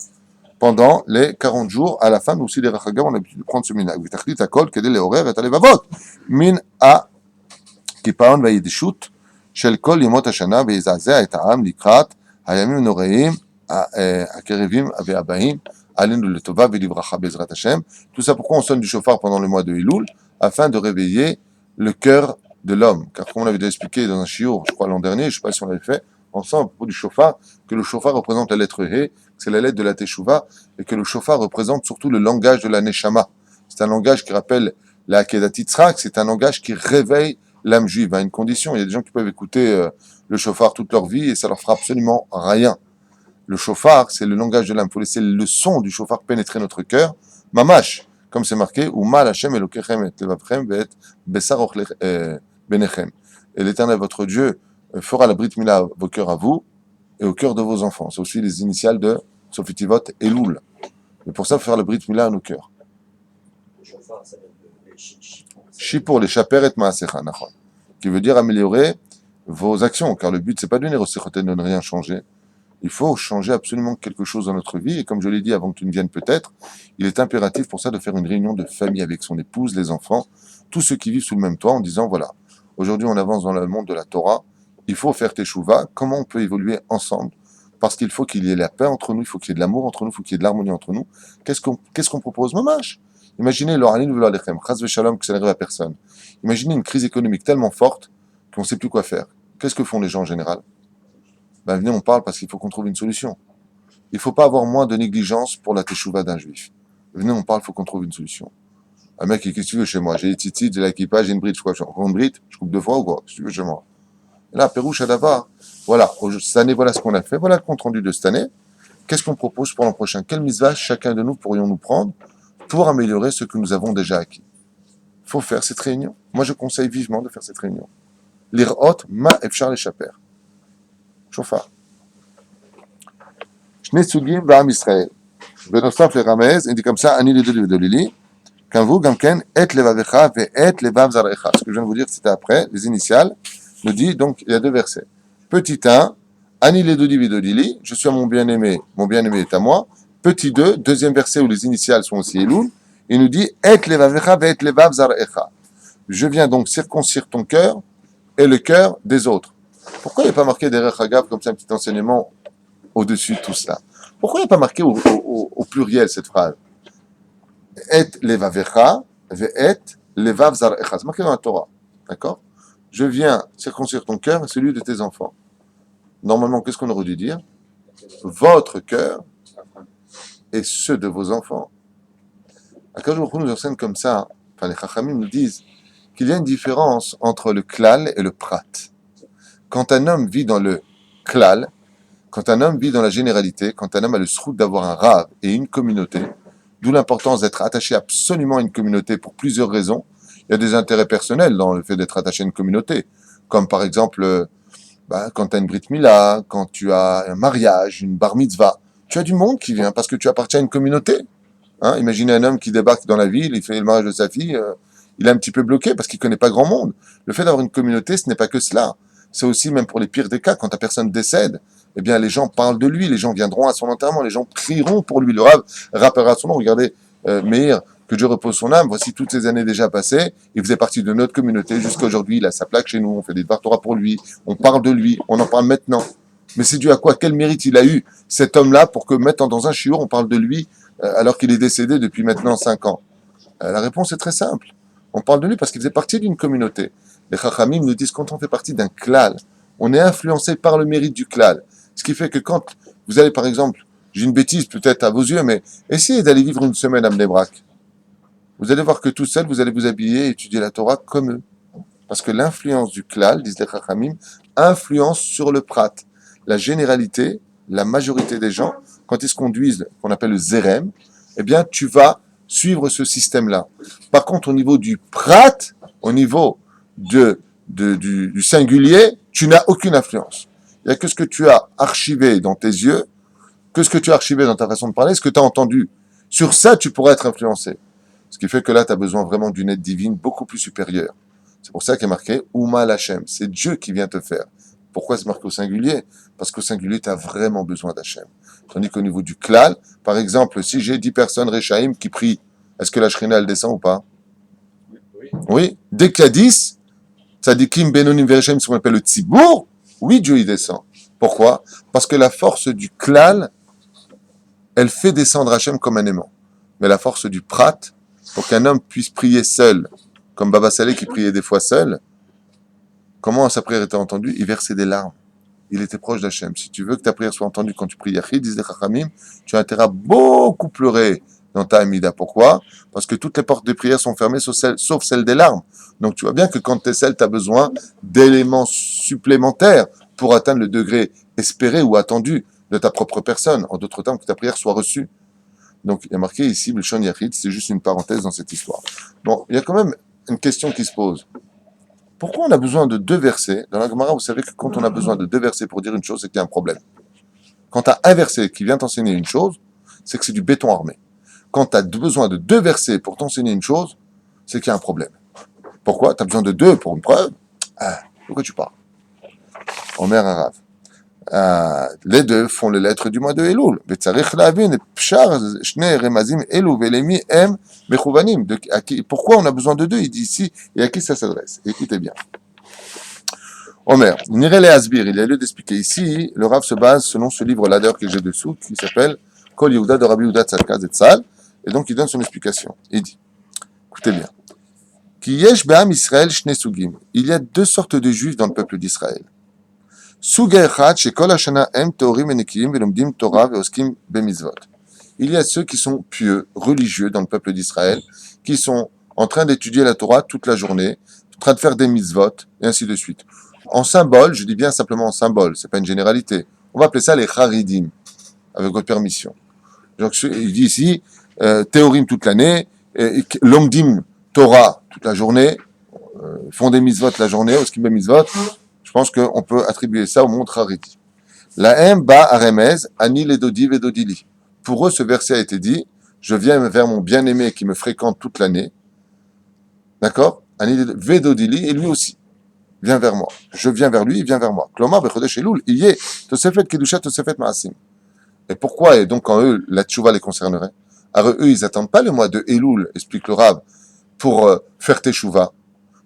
pendant les 40 jours. À la fin, nous aussi, les Rachagam ont l'habitude de prendre ce minag. V'tachlit hakol kedei leorer et halevavot min ha-kipaon v'yidishut shel kol yemot hashana v'yizazeh et ha'am likrat hayamim noreim ha'kerevim ve'abaim alinu letova v'livracha bezrat Hashem. Tout ça pourquoi on sonne du shofar pendant le mois de Elul? Afin de réveiller le cœur de l'homme. Car comme on l'avait déjà expliqué dans un shiur, je crois l'an dernier, je ne sais pas si on l'avait fait, ensemble à propos du shofar, que le shofar représente la lettre He, c'est la lettre de la Teshuvah, et que le shofar représente surtout le langage de la Neshama. C'est un langage qui rappelle la Akedat Yitzhak, c'est un langage qui réveille l'âme juive à une condition. Il y a des gens qui peuvent écouter le shofar toute leur vie et ça leur fera absolument rien. Le shofar, c'est le langage de l'âme. Il faut laisser le son du shofar pénétrer notre cœur. Mamash, comme c'est marqué, Umal Hashem Elokechem et Levavchem ve'et Besar Benechem. Et l'Éternel, votre Dieu, fera la Brit Mila à vos cœurs à vous et au cœur de vos enfants. C'est aussi les initiales de Sofitivot et Elul. Et pour ça, il faut faire la Brit Mila à nos cœurs. Le chauffard, ça vient de Shipur, les chaper et maasecha, nachon. Qui veut dire améliorer vos actions, car le but, c'est pas de venir au Sechoten de ne rien changer. Il faut changer absolument quelque chose dans notre vie, et comme je l'ai dit avant que tu ne viennes peut-être, il est impératif pour ça de faire une réunion de famille avec son épouse, les enfants, tous ceux qui vivent sous le même toit, en disant, voilà, aujourd'hui on avance dans le monde de la Torah, il faut faire teshuva, comment on peut évoluer ensemble, parce qu'il faut qu'il y ait la paix entre nous, il faut qu'il y ait de l'amour entre nous, il faut qu'il y ait de l'harmonie entre nous. Qu'est-ce qu'on propose, mamash? Imaginez, chas v'shalom, que ça n'arrive à personne. Imaginez une crise économique tellement forte qu'on ne sait plus quoi faire. Qu'est-ce que font les gens en général? Ben, venez, on parle parce qu'il faut qu'on trouve une solution. Il ne faut pas avoir moins de négligence pour la teshuva d'un juif. Venez, on parle, il faut qu'on trouve une solution. Un mec, qu'est-ce que tu veux chez moi? J'ai des tzitzit, j'ai l'équipage, j'ai une bride, je crois, une bride, je coupe 2 fois ou quoi? Qu'est-ce que tu veux chez moi? Et là, Pérouche, Adava, voilà, cette année, voilà ce qu'on a fait, voilà le compte rendu de cette année. Qu'est-ce qu'on propose pour l'an prochain? Quelle mitzvah chacun de nous pourrions-nous prendre pour améliorer ce que nous avons déjà acquis? Il faut faire cette réunion. Moi, je conseille vivement de faire cette réunion. L'irhot ma efshar lechaper. Shofar. Shne tsugim ba'am Israël. בנוסף לרמז, il dit comme ça, אני לדודי ודולילי, כאמרו גם כן, את לבבך ואת לבב זרעך. Ce que je viens de vous dire, c'était après, les initiales, nous dit, donc, il y a 2 versets. Petit 1, אני לדודי ודולili, je suis à mon bien-aimé est à moi. Petit 2, deuxième verset où les initiales sont aussi Elul, il nous dit, et levavecha ve'et levav zarecha. Je viens donc circoncire ton cœur et le cœur des autres. Pourquoi il n'y a pas marqué derrière Hagav comme ça un petit enseignement au-dessus de tout cela? Pourquoi il n'y a pas marqué au pluriel cette phrase? Et levavecha ve'et levav zarecha. C'est marqué dans la Torah. D'accord? Je viens circoncire ton cœur et celui de tes enfants. Normalement, qu'est-ce qu'on aurait dû dire? Votre cœur et ceux de vos enfants. Akadosh Baruch Hu nous enseigne comme ça, enfin les Chachamim nous disent qu'il y a une différence entre le klal et le prat. Quand un homme vit dans le klal, quand un homme vit dans la généralité, quand un homme a le srout d'avoir un rav et une communauté, d'où l'importance d'être attaché absolument à une communauté pour plusieurs raisons. Il y a des intérêts personnels dans le fait d'être attaché à une communauté, comme par exemple quand tu as une brit mila, quand tu as un mariage, une bar mitzvah, tu as du monde qui vient parce que tu appartiens à une communauté. Hein, imaginez un homme qui débarque dans la ville, il fait le mariage de sa fille, il est un petit peu bloqué parce qu'il ne connaît pas grand monde. Le fait d'avoir une communauté, ce n'est pas que cela. C'est aussi, même pour les pires des cas, quand ta personne décède, eh bien, les gens parlent de lui, les gens viendront à son enterrement, les gens crieront pour lui. Le Rav rappellera son nom. Regardez, Meir, que Dieu repose son âme, voici toutes ces années déjà passées, il faisait partie de notre communauté, jusqu'à aujourd'hui, il a sa plaque chez nous, on fait des Dvar Torah pour lui, on parle de lui, on en parle maintenant. Mais c'est dû à quoi? Quel mérite il a eu, cet homme-là, pour que maintenant dans un shiur, on parle de lui, alors qu'il est décédé depuis maintenant 5 ans? La réponse est très simple. On parle de lui parce qu'il faisait partie d'une communauté. Les Chachamim nous disent, quand on fait partie d'un klal, on est influencé par le mérite du klal. Ce qui fait que quand vous allez, par exemple, j'ai une bêtise peut-être à vos yeux, mais essayez d'aller vivre une semaine à Mnebrak. Vous allez voir que tout seul, vous allez vous habiller et étudier la Torah comme eux. Parce que l'influence du klal, disent les Chachamim, influence sur le prat. La généralité, la majorité des gens, quand ils se conduisent, qu'on appelle le zérem, eh bien, tu vas suivre ce système-là. Par contre, au niveau du prat, au niveau du singulier, tu n'as aucune influence. Il n'y a que ce que tu as archivé dans tes yeux, que ce que tu as archivé dans ta façon de parler, ce que tu as entendu. Sur ça, tu pourrais être influencé. Ce qui fait que là, tu as besoin vraiment d'une aide divine beaucoup plus supérieure. C'est pour ça qu'il est marqué « Uma l'Hachem ». C'est Dieu qui vient te faire. Pourquoi c'est marqué au singulier? Parce qu'au singulier, tu as vraiment besoin d'Hachem. Tandis qu'au niveau du klal, par exemple, si j'ai 10 personnes Rechaïm qui prient, est-ce que la Shrina, elle descend ou pas? Oui. Dès qu'il y a 10, Tzadikim, Benonim, Verechaïm, ce qu'on appelle le Tzibour, oui, Dieu y descend. Pourquoi? Parce que la force du klal, elle fait descendre Hachem comme un aimant. Mais la force du prat, pour qu'un homme puisse prier seul, comme Baba Saleh qui priait des fois seul, comment sa prière était entendue? Il versait des larmes. il était proche d'Hachem. Si tu veux que ta prière soit entendue quand tu pries Yachid, disent les Chachamim, tu as intérêt à beaucoup pleurer dans ta Amida. Pourquoi? Parce que toutes les portes des prières sont fermées, sauf celle des larmes. Donc tu vois bien que quand tu es seul, tu as besoin d'éléments supplémentaires pour atteindre le degré espéré ou attendu de ta propre personne. En d'autres termes, que ta prière soit reçue. Donc il y a marqué ici, le Shon Yachid, c'est juste une parenthèse dans cette histoire. Bon, il y a quand même une question qui se pose. Pourquoi on a besoin de 2 versets? Dans la Gemara, vous savez que quand on a besoin de 2 versets pour dire une chose, c'est qu'il y a un problème. Quand tu as un verset qui vient t'enseigner une chose, c'est que c'est du béton armé. Quand tu as besoin de 2 versets pour t'enseigner une chose, c'est qu'il y a un problème. Pourquoi? Tu as besoin de 2 pour une preuve? Pourquoi tu parles? Omer Arav. Les 2 font les lettres du mois de Elul. Pourquoi on a besoin de 2? Il dit ici, et à qui ça s'adresse? Écoutez bien. Omer, Nirele Asbir, il y a lieu d'expliquer ici, le Rav se base selon ce livre-là d'ailleurs que j'ai dessous, qui s'appelle Kol Yehuda de Rabbi Yehuda Tzadka Zetzal, et donc il donne son explication. Il dit, écoutez bien, Ki yesh be'am Israël shne sugim, il y a 2 sortes de juifs dans le peuple d'Israël. Suga echad shekol hashana em teorim enekim velomdim Torah veoskim bemizvot. Il y a ceux qui sont pieux, religieux dans le peuple d'Israël, qui sont en train d'étudier la Torah toute la journée, en train de faire des mitzvot, et ainsi de suite. En symbole, je dis bien simplement en symbole, c'est pas une généralité. On va appeler ça les charidim, avec votre permission. Donc, il dit ici, théorim toute l'année, lomdim Torah toute la journée, font des mitzvot la journée, oskim bemizvot. Je pense qu'on peut attribuer ça au monde Haredi. La M ba aremez, ani ledodi vedodili. Pour eux, ce verset a été dit, je viens vers mon bien-aimé qui me fréquente toute l'année. D'accord? Ani vedodili, et lui aussi. Vient vers moi. Je viens vers lui, il vient vers moi. Klomar bechodesh Elul, il y est, tosefet kedusha, tosefet maasim. Et pourquoi? Et donc, quand eux, la tchouva les concernerait? Alors, eux, ils attendent pas le mois de Elul, explique le Rav, pour faire teshuva.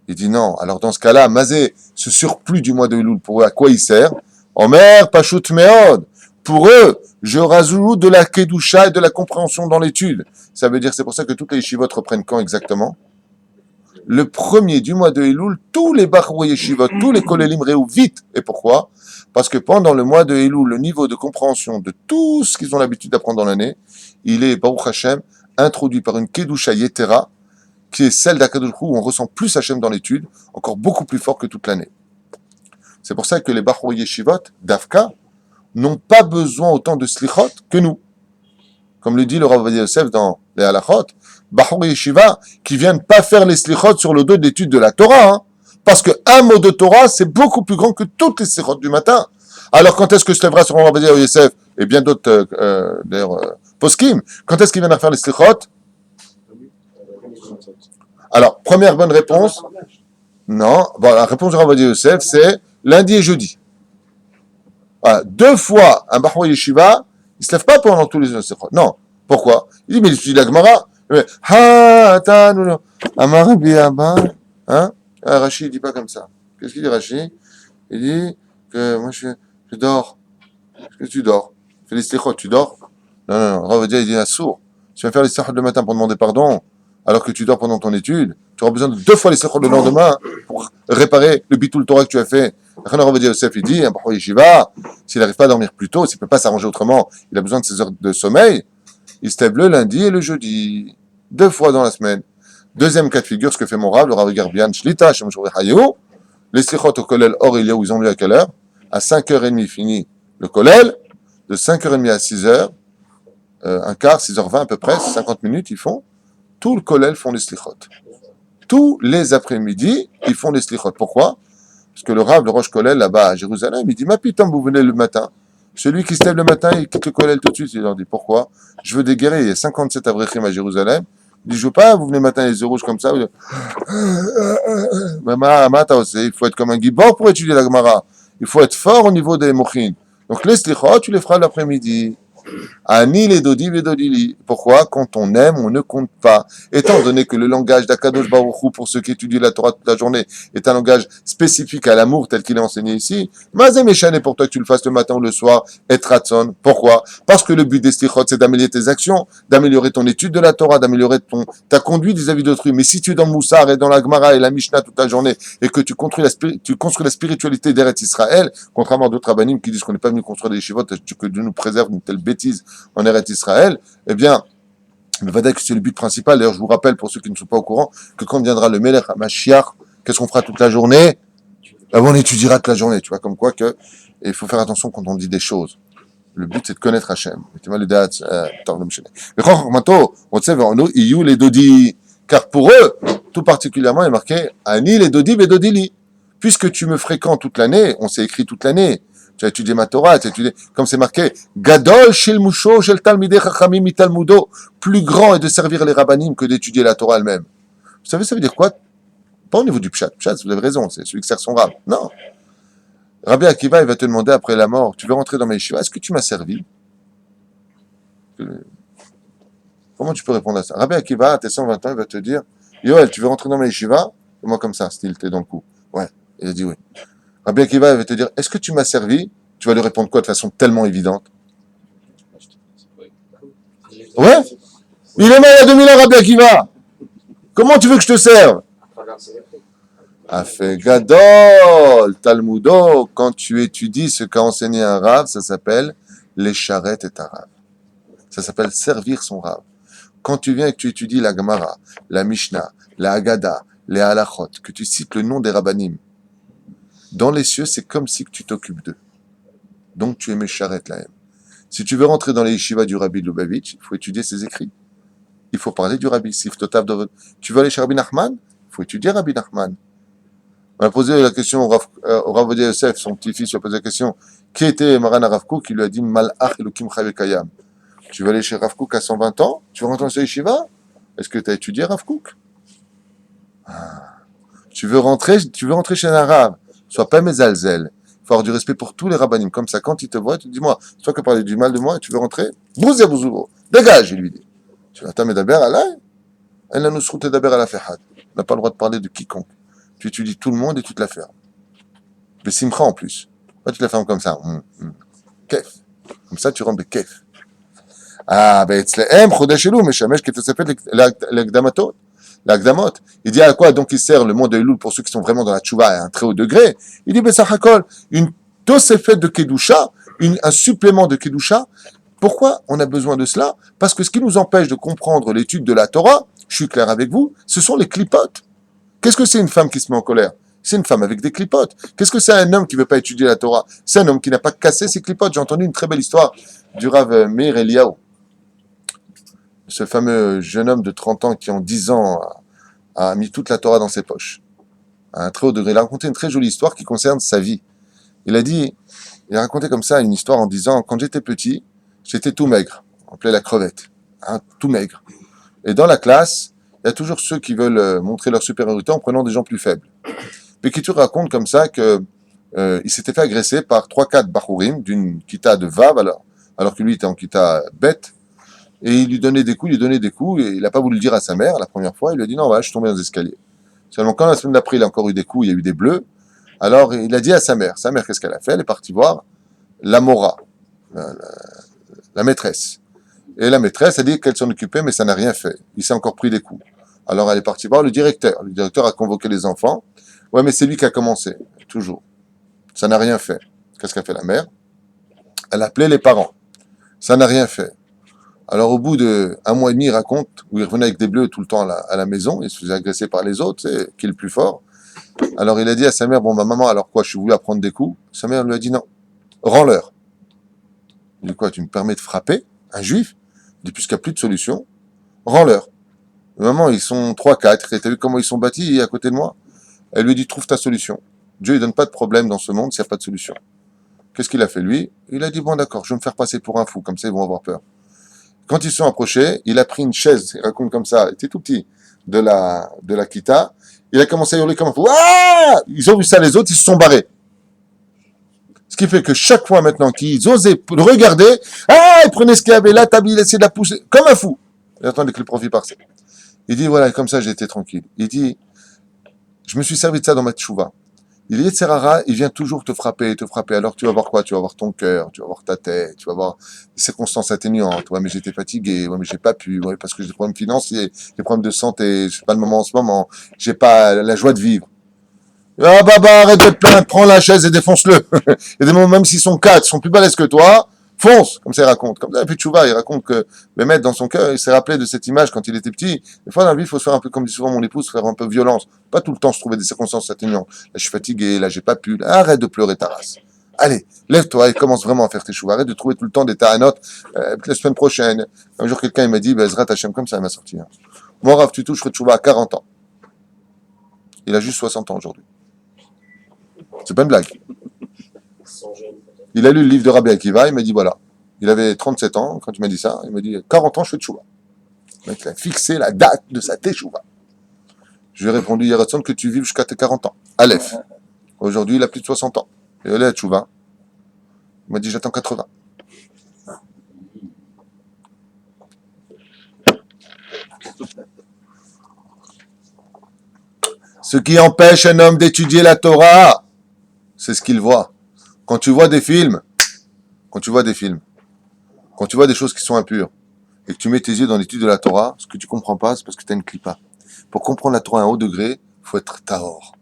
Il dit non. Alors dans ce cas-là, Mazé, ce surplus du mois de Elul, pour eux, à quoi il sert? Omer, Pashut Meod. Pour eux, je rajoute de la Kedusha et de la compréhension dans l'étude. Ça veut dire, c'est pour ça que toutes les yeshivot reprennent quand exactement? Le premier du mois de Elul, tous les Bachur Yeshivot, tous les Kolelim réouvrent vite. Et pourquoi? Parce que pendant le mois de Elul, le niveau de compréhension de tout ce qu'ils ont l'habitude d'apprendre dans l'année, il est, Baruch Hashem, introduit par une Kedusha Yetera, qui est celle d'Akadosh où on ressent plus Hachem dans l'étude, encore beaucoup plus fort que toute l'année. C'est pour ça que les Bachur Yeshivot, d'Afka, n'ont pas besoin autant de slichot que nous. Comme le dit le Rav Ovadia Yosef dans les halachot, Bachur Yeshiva, qui viennent pas faire les slichot sur le dos de l'étude de la Torah, hein, parce qu'un mot de Torah, c'est beaucoup plus grand que toutes les slichot du matin. Alors quand est-ce que se lèvera sur le Rav Ovadia Yosef, et bien d'autres, poskim, quand est-ce qu'ils viennent à faire les slichot? Alors, première bonne réponse. Non, bon, la réponse du Rav Ovadia Yosef, c'est lundi et jeudi. Voilà, 2 fois un Bachur Yeshiva, il ne se lève pas pendant tous les jours. Non. Pourquoi? Il dit, mais il étudie la Gemara. Amar bi Abba. Hein? Rachid, il dit pas comme ça. Qu'est-ce qu'il dit, Rachid? Il dit que moi, je dors. Est-ce que tu dors? Fais les slichot, tu dors? Non. Rav Ovadia, il dit, sourd. Tu vas faire les slichot le matin pour demander pardon, alors que tu dors pendant ton étude. Tu auras besoin de 2 fois les slichot le lendemain pour réparer le bitul Torah que tu as fait. Rav Ovadia Yosef, il dit, un Bachur Yeshiva, s'il n'arrive pas à dormir plus tôt, s'il ne peut pas s'arranger autrement, il a besoin de ses heures de sommeil, il se lève le lundi et le jeudi, 2 fois dans la semaine. Deuxième cas de figure, ce que fait mon Rav, le Rav Garbian Shlita, Shem Shurei Hayou, les slichot au Kolel Or Eliyahu, ils ont lieu à quelle heure? À 5h30 fini le Kolel, de 5h30 à 6h, un quart, 6h20 à peu près, 50 minutes, ils font, tout le Kolel font les slichot. Tous les après-midi, ils font les slichot. Pourquoi? Parce que le Rav, le Rosh Kolel, là-bas à Jérusalem, il dit, ma putain, vous venez le matin. Celui qui se lève le matin, il quitte le Kolel tout de suite. Il leur dit, pourquoi? Je veux déguerrer. Il y a 57 Avrechim à Jérusalem. Il dit, je veux pas, vous venez le matin les yeux rouges comme ça. Il faut être comme un gibor pour étudier la Gemara. Il faut être fort au niveau des mochin. Donc les slichot, tu les feras l'après-midi. Ani les dodi les dodili. Pourquoi? Quand on aime, on ne compte pas. Étant donné que le langage d'Akadosh Baruch Hu, pour ceux qui étudient la Torah toute la journée, est un langage spécifique à l'amour tel qu'il est enseigné ici, Mazem Eshane pour toi que tu le fasses le matin ou le soir, et Ratson. Pourquoi? Parce que le but des stichot, c'est d'améliorer tes actions, d'améliorer ton étude de la Torah, d'améliorer ta conduite vis-à-vis d'autrui. Mais si tu es dans le Moussar et dans la Gemara et la Mishnah toute la journée, et que tu construis la spiritualité d'Eretz Israël, contrairement à d'autres rabbinim qui disent qu'on n'est pas venu construire des yeshivot, que Dieu nous préserve d'une telle bêtise en Eretz Israël, eh bien, le Vadaï, c'est le but principal. D'ailleurs, je vous rappelle, pour ceux qui ne sont pas au courant, que quand viendra le Melech HaMashiach, qu'est-ce qu'on fera toute la journée? On étudiera toute la journée, tu vois, comme quoi que, et il faut faire attention quand on dit des choses. Le but, c'est de connaître Hachem. Car pour eux, tout particulièrement, il est marqué Ani les Dodi Bedodili. Puisque tu me fréquentes toute l'année, on s'est écrit toute l'année, tu as étudié ma Torah, tu as étudié, comme c'est marqué, Gadol shel musho shel talmidei chachamim mitalmudo, plus grand est de servir les rabbanim que d'étudier la Torah elle-même. Vous savez, ça veut dire quoi? Pas au niveau du pshat. Pshat, vous avez raison, c'est celui qui sert son rab. Non. Rabbi Akiva, il va te demander après la mort, tu veux rentrer dans mes yeshivas, est-ce que tu m'as servi? Comment tu peux répondre à ça? Rabbi Akiva, à tes 120 ans, il va te dire, Yoel, tu veux rentrer dans mes yeshivas? Moi comme ça, style, t'es dans le coup. Ouais. Il a dit oui. Rabbi Akiva, il va te dire, est-ce que tu m'as servi? Tu vas lui répondre quoi de façon tellement évidente? Ouais. Il est mort il y a 2000 ans, Rabbi Akiva. Comment tu veux que je te serve? Afé Gadol, Talmudo, quand tu étudies ce qu'a enseigné un rave, ça s'appelle les charrettes et un rave. Ça s'appelle servir son rave. Quand tu viens et que tu étudies la Gemara, la Mishnah, la Haggadah, les Halachot, que tu cites le nom des rabbanim, dans les cieux, c'est comme si tu t'occupes d'eux. Donc tu es mes charrettes là-même. Si tu veux rentrer dans les yeshivas du Rabbi Lubavitch, il faut étudier ses écrits. Il faut parler du Rabbi Sif Totav Dovod. Tu veux aller chez Rabbi Nachman? Il faut étudier Rabbi Nachman. On a posé la question au Rav Odia Yosef, son petit-fils, lui a posé la question, qui était Maran Rav Kook? Il lui a dit Malach Elokim Chavekayam. Tu vas aller chez Rav Kook à 120 ans? Tu veux rentrer dans ce yeshiva? Est-ce que tu as étudié Rav Kook? Tu veux rentrer chez un Rav? Sois pas mezalzel. Il faut avoir du respect pour tous les rabbinim. Comme ça, quand il te voit, tu te dis, moi, toi qui parles du mal de moi, tu veux rentrer? Bouzé bouzoubo. Dégage, il lui dit. Tu vas t'amener à la elle a nous srouté d'abord à la fehad. On n'a pas le droit de parler de quiconque. Tu étudies tout le monde et tu te la fermes. Le simcha en plus. Pas tu te la fermes comme ça. Kef. Comme ça, tu rentres de kef. Ah, ben, etzlehem, chodesh elul, meshamesh, qui te s'appelle l'agdamatot. L'agdamot. Il dit à quoi donc il sert le monde de Elul pour ceux qui sont vraiment dans la tchouva à un très haut degré. Il dit, besachakol, une tosefet de kedusha, un supplément de kedusha. Pourquoi on a besoin de cela? Parce que ce qui nous empêche de comprendre l'étude de la Torah, je suis clair avec vous, ce sont les clipotes. Qu'est-ce que c'est une femme qui se met en colère? C'est une femme avec des clipotes. Qu'est-ce que c'est un homme qui ne veut pas étudier la Torah? C'est un homme qui n'a pas cassé ses clipotes. J'ai entendu une très belle histoire du Rav Meir Eliyahu. Ce fameux jeune homme de 30 ans qui, en 10 ans, a mis toute la Torah dans ses poches. À un très haut degré. Il a raconté une très jolie histoire qui concerne sa vie. Il a raconté comme ça une histoire en disant, quand j'étais petit, j'étais tout maigre. On appelait la crevette. Tout maigre. Et dans la classe, il y a toujours ceux qui veulent montrer leur supériorité en prenant des gens plus faibles. Pekitur raconte comme ça que il s'était fait agresser par 3-4 Bachurim d'une kita de Vav, alors que lui était en kita bête. Et il lui donnait des coups, et il n'a pas voulu le dire à sa mère la première fois. Il lui a dit non, voilà, je suis tombé dans les escaliers. Seulement quand la semaine d'après, il a encore eu des coups, il y a eu des bleus. Alors il a dit à sa mère. Sa mère, qu'est-ce qu'elle a fait? Elle est partie voir la Mora, la maîtresse. Et la maîtresse a dit qu'elle s'en occupait, mais ça n'a rien fait. Il s'est encore pris des coups. Alors elle est partie voir le directeur. Le directeur a convoqué les enfants. Ouais, mais c'est lui qui a commencé, toujours. Ça n'a rien fait. Qu'est-ce qu'a fait la mère? Elle a appelé les parents. Ça n'a rien fait. Alors au bout d'1 mois et demi, il raconte, où il revenait avec des bleus tout le temps à la maison, il se faisait agresser par les autres, c'est qui est le plus fort. Alors il a dit à sa mère, bon bah maman, alors quoi, je suis voulu apprendre des coups? Sa mère lui a dit non, rends-leur. Il dit quoi, tu me permets de frapper un juif? Il dit puisqu'il n'y a plus de solution, rends-leur. Maman, ils sont 3-4, et t'as vu comment ils sont bâtis à côté de moi? Elle lui dit, trouve ta solution. Dieu ne donne pas de problème dans ce monde s'il n'y a pas de solution. Qu'est-ce qu'il a fait lui? Il a dit, bon d'accord, je vais me faire passer pour un fou, comme ça ils vont avoir peur. Quand ils se sont approchés, il a pris une chaise, il raconte comme ça, il était tout petit, de la kita, il a commencé à hurler comme un fou. Ah! Ils ont vu ça les autres, ils se sont barrés. Ce qui fait que chaque fois maintenant qu'ils osaient le regarder, ah, ils prenaient ce qu'il y avait là, il essayaient de la pousser, comme un fou. Il attendait que le profit passe. Il dit, voilà, comme ça j'ai été tranquille. Il dit, je me suis servi de ça dans ma tchouva. Il dit, Yetzerara, il vient toujours te frapper, te frapper. Alors tu vas voir quoi? Tu vas voir ton cœur, tu vas voir ta tête, tu vas voir des circonstances atténuantes. Ouais, mais j'étais fatigué, ouais, mais j'ai pas pu, ouais, parce que j'ai des problèmes financiers, des problèmes de santé, je sais pas le moment en ce moment, j'ai pas la joie de vivre. Ah bah, arrête de te plaindre, prends la chaise et défonce-le. Il y a des moments, même s'ils sont quatre, ils sont plus balèzes que toi, fonce, comme ça il raconte. Comme ça, et puis Tchouva, il raconte que le maître dans son cœur, il s'est rappelé de cette image quand il était petit. Des fois dans la vie, il faut se faire un peu, comme dit souvent mon épouse, faire un peu violence. Pas tout le temps se trouver des circonstances atténuantes. Là, je suis fatigué, là, j'ai pas pu. Là, arrête de pleurer ta race. Allez, lève-toi et commence vraiment à faire tes choux. Arrête de trouver tout le temps des ta'anotes. La semaine prochaine, un jour, quelqu'un il m'a dit, Ezra Tachem, comme ça, il m'a sorti. Hein. Moi, Rav Tutu, je ferai Tchouva à 40 ans. Il a juste 60 ans aujourd'hui. C'est pas une blague. Il a lu le livre de Rabbi Akiva, il m'a dit voilà. Il avait 37 ans quand il m'a dit ça. Il m'a dit 40 ans, je fais tchouva. Le mec, il a fixé la date de sa teshuva. Je lui ai répondu Yeratson que tu vives jusqu'à tes 40 ans. Aleph. Aujourd'hui, il a plus de 60 ans. Et il est à tchouva. Il m'a dit j'attends 80. Ce qui empêche un homme d'étudier la Torah, c'est ce qu'il voit. Quand tu vois des films, quand tu vois des choses qui sont impures, et que tu mets tes yeux dans l'étude de la Torah, ce que tu comprends pas, c'est parce que tu as une clipa. Pour comprendre la Torah à un haut degré, il faut être tahor.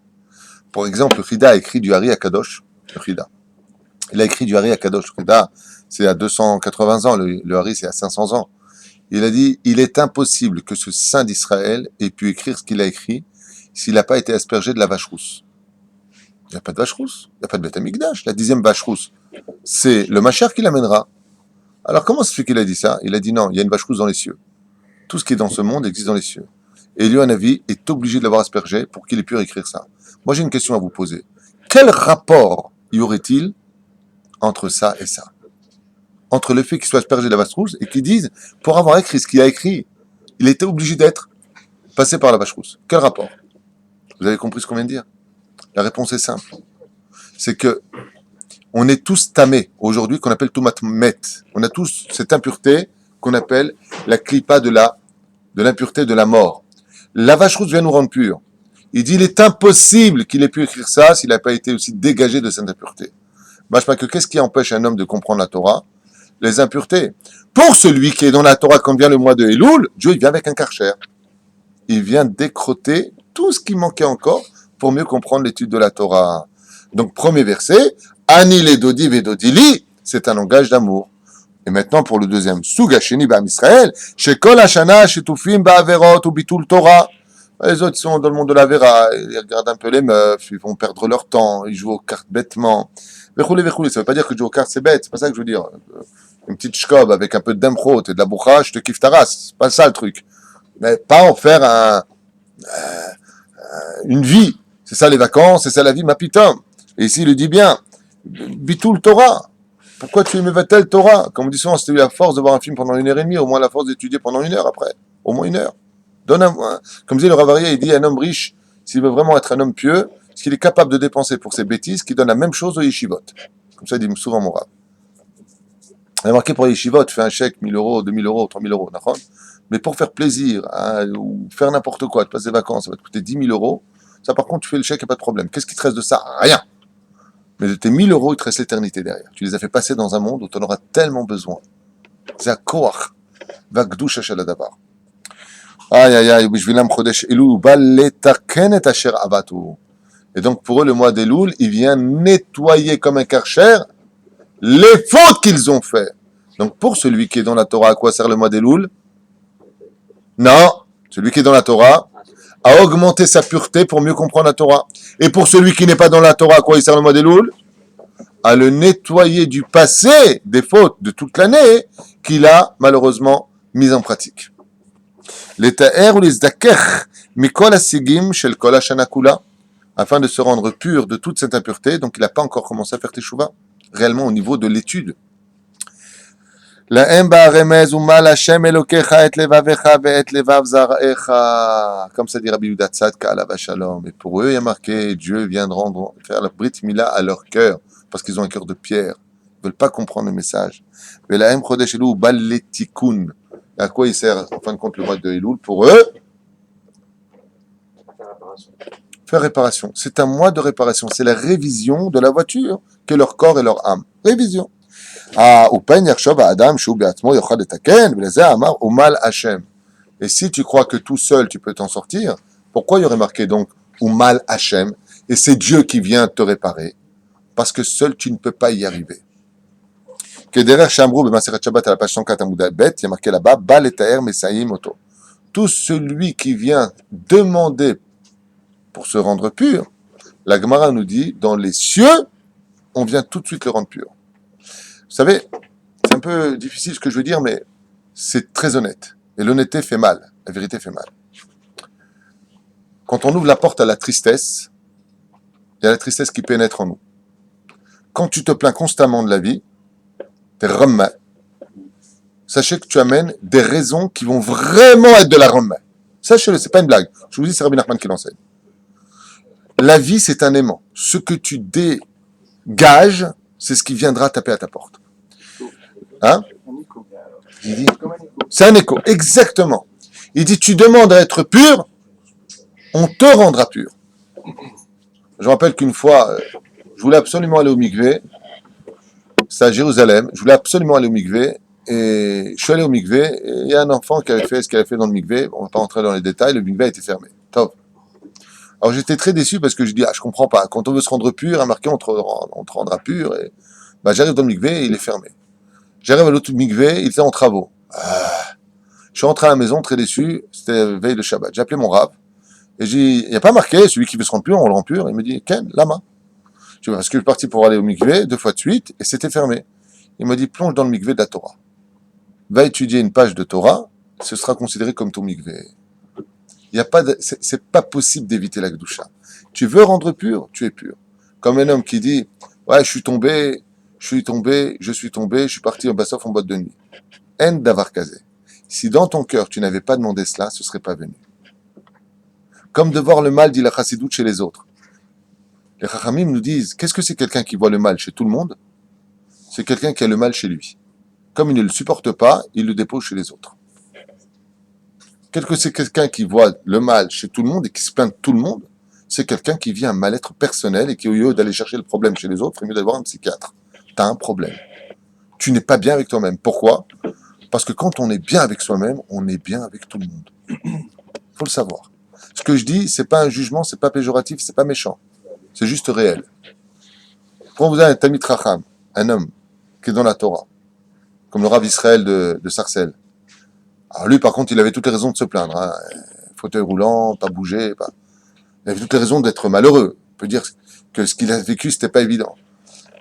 Par exemple, le Chida a écrit du Hari Akadosh. Le Chida. Il a écrit du Hari Akadosh. Le Chida, c'est à 280 ans. Le Hari, c'est à 500 ans. Il a dit, il est impossible que ce saint d'Israël ait pu écrire ce qu'il a écrit s'il n'a pas été aspergé de la vache rousse. Il n'y a pas de vache rousse. Il n'y a pas de Beth Amikdash. La 10e vache rousse, c'est le Machar qui l'amènera. Alors comment se fait qu'il a dit ça? Il a dit non, il y a une vache rousse dans les cieux. Tout ce qui est dans ce monde existe dans les cieux. Et lui, Hanavi, est obligé de l'avoir aspergé pour qu'il ait pu écrire ça. Moi, j'ai une question à vous poser. Quel rapport y aurait-il entre ça et ça? Entre le fait qu'il soit aspergé de la vache rousse et qu'il dise, pour avoir écrit ce qu'il a écrit, il était obligé d'être passé par la vache rousse. Quel rapport? Vous avez compris ce qu'on vient de dire? La réponse est simple. C'est que on est tous tamés aujourd'hui, qu'on appelle Tumat Met. On a tous cette impureté qu'on appelle la clipa de l'impureté de la mort. La vache rousse vient nous rendre purs. Il dit, il est impossible qu'il ait pu écrire ça s'il n'a pas été aussi dégagé de cette impureté. Qu'est-ce qui empêche un homme de comprendre la Torah? Les impuretés. Pour celui qui est dans la Torah, comme vient le mois de Elul, Dieu, il vient avec un karcher. Il vient décroter tout ce qui manquait encore pour mieux comprendre l'étude de la Torah. Donc, premier verset, Ani le dodi vedodili, c'est un langage d'amour. Et maintenant, pour le deuxième, Sugasheni ba'am Israël, Shekol Hashana, Shetufim ba'averot ou bitul Torah. Les autres sont dans le monde de la vera, ils regardent un peu les meufs, ils vont perdre leur temps, ils jouent aux cartes bêtement. Vechoulé, ça veut pas dire que jouer aux cartes c'est bête, c'est pas ça que je veux dire. Une petite shkob avec un peu de demrot et de la boucha, je te kiffe ta race, c'est pas ça le truc. Mais pas en faire une vie. C'est ça les vacances, c'est ça la vie, ma pitom. Et ici il le dit bien, bitul Torah. Pourquoi tu émevatel Torah? Comme on dit souvent, si tu as eu la force de voir un film pendant 1h30, au moins la force d'étudier pendant 1 heure après. Au moins 1 heure. Comme disait le Ravaria, il dit un homme riche, s'il veut vraiment être un homme pieux, ce qu'il est capable de dépenser pour ses bêtises, qui donne la même chose aux yeshivot. Comme ça, il dit souvent mon Rav. Il a marqué pour les yeshivot, tu fais un chèque, 1 000 euros, 2 000 euros, 3 000 euros, d'accord? Mais pour faire plaisir, ou faire n'importe quoi, tu passes des vacances, ça va te coûter 10 000 euros. Ça, par contre, tu fais le chèque, il n'y a pas de problème. Qu'est-ce qui te reste de ça? Rien. Mais de tes 1 000 euros, il te reste l'éternité derrière. Tu les as fait passer dans un monde où tu en auras tellement besoin. C'est à koach. Va gdoucha shaladabar. Aïe, aïe, aïe, Bishvilam Chodesh Elul, Baletaken et Asher Abatu. Et donc, pour eux, le mois d'Elul, il vient nettoyer comme un karcher les fautes qu'ils ont fait. Donc, pour celui qui est dans la Torah, à quoi sert le mois d'Elul? Non, celui qui est dans la Torah, à augmenter sa pureté pour mieux comprendre la Torah. Et pour celui qui n'est pas dans la Torah, à quoi il sert le mois d'Elul? À le nettoyer du passé, des fautes de toute l'année, qu'il a malheureusement mises en pratique. Les ta'er ou les zakech, mikol asigim shel kol hashana kula, afin de se rendre pur de toute cette impureté. Donc il n'a pas encore commencé à faire teshuva, réellement au niveau de l'étude. La'em ba'aremez u'mal Hashem Elokecha et levavecha ve'et levav zar'echa. Comme ça dit Rabbi Yehuda Tzadka alav shalom. Et pour eux, il y a marqué, Dieu vient de rendre, faire la Brit Mila à leur cœur, parce qu'ils ont un cœur de pierre. Ils ne veulent pas comprendre le message. Ve'la'em chodesh Elul bal letikun. À quoi il sert, en fin de compte, le mois de Elul? Pour eux, Faire réparation. faire réparation. C'est un mois de réparation. C'est la révision de la voiture qu'est leur corps et leur âme. Révision. Ah, upen yachshov Adam shu be'atzmo yochad letaken v'lezeh amar umal Hashem. Et si tu crois que tout seul tu peux t'en sortir, pourquoi il y aurait marqué donc umal Hashem et c'est Dieu qui vient te réparer? Parce que seul tu ne peux pas y arriver. Que derrière Shamrou b'Masechet Shabbat à la page 104 Amud Bet, il y a marqué là-bas Bal etaer mesayim oto. Tout celui qui vient demander pour se rendre pur, la Gemara nous dit dans les cieux, on vient tout de suite le rendre pur. Vous savez, c'est un peu difficile ce que je veux dire, mais c'est très honnête. Et l'honnêteté fait mal. La vérité fait mal. Quand on ouvre la porte à la tristesse, il y a la tristesse qui pénètre en nous. Quand tu te plains constamment de la vie, t'es remma. Sachez que tu amènes des raisons qui vont vraiment être de la remma. Sachez-le, c'est pas une blague. Je vous dis, c'est Rabbi Nachman qui l'enseigne. La vie, c'est un aimant. Ce que tu dégages, c'est ce qui viendra taper à ta porte. Hein? Il dit, c'est un écho, exactement. Il dit, tu demandes à être pur, on te rendra pur. Je me rappelle qu'une fois, je voulais absolument aller au mikvé, c'est à Jérusalem, je voulais absolument aller au mikvé, et je suis allé au mikvé, et il y a un enfant qui avait fait ce qu'il avait fait dans le mikvé, on ne va pas rentrer dans les détails, le mikvé a été fermé. Top. Alors j'étais très déçu parce que je dis, je comprends pas, quand on veut se rendre pur, à marqué on te rendra pur, et j'arrive dans le mikvé et il est fermé. J'arrive à l'autre mikvé, il était en travaux. Je suis rentré à la maison très déçu, c'était veille de Shabbat. J'ai appelé mon rab, et j'ai dit, il n'y a pas marqué, celui qui veut se rendre pur, on le rend pur. Il me dit, Ken, lama. Je dis, parce que je suis parti pour aller au mikvé 2 fois de suite, et c'était fermé. Il m'a dit, plonge dans le mikvé de la Torah. Va étudier une page de Torah, ce sera considéré comme ton mikvé. Il y a pas c'est pas possible d'éviter la Kedusha. Tu veux rendre pur, tu es pur. Comme un homme qui dit, ouais, je suis tombé, je suis parti en bassof en boîte de nuit. En d'avar kazé. Si dans ton cœur tu n'avais pas demandé cela, ce serait pas venu. Comme de voir le mal, dit la chassidoute, chez les autres. Les chachamim nous disent, qu'est-ce que c'est quelqu'un qui voit le mal chez tout le monde? C'est quelqu'un qui a le mal chez lui. Comme il ne le supporte pas, il le dépose chez les autres. Quel que c'est quelqu'un qui voit le mal chez tout le monde et qui se plaint de tout le monde, c'est quelqu'un qui vit un mal-être personnel et qui, au lieu d'aller chercher le problème chez les autres, il ferait mieux d'aller voir un psychiatre. Tu as un problème. Tu n'es pas bien avec toi-même. Pourquoi? Parce que quand on est bien avec soi-même, on est bien avec tout le monde. Il faut le savoir. Ce que je dis, c'est pas un jugement, c'est pas péjoratif, c'est pas méchant. C'est juste réel. Quand vous avez un Talmid Chacham, un homme qui est dans la Torah, comme le Rav Israël de Sarcelles, alors lui, par contre, il avait toutes les raisons de se plaindre. Hein. Fauteuil roulant, pas bouger, pas... Il avait toutes les raisons d'être malheureux. On peut dire que ce qu'il a vécu, c'était pas évident.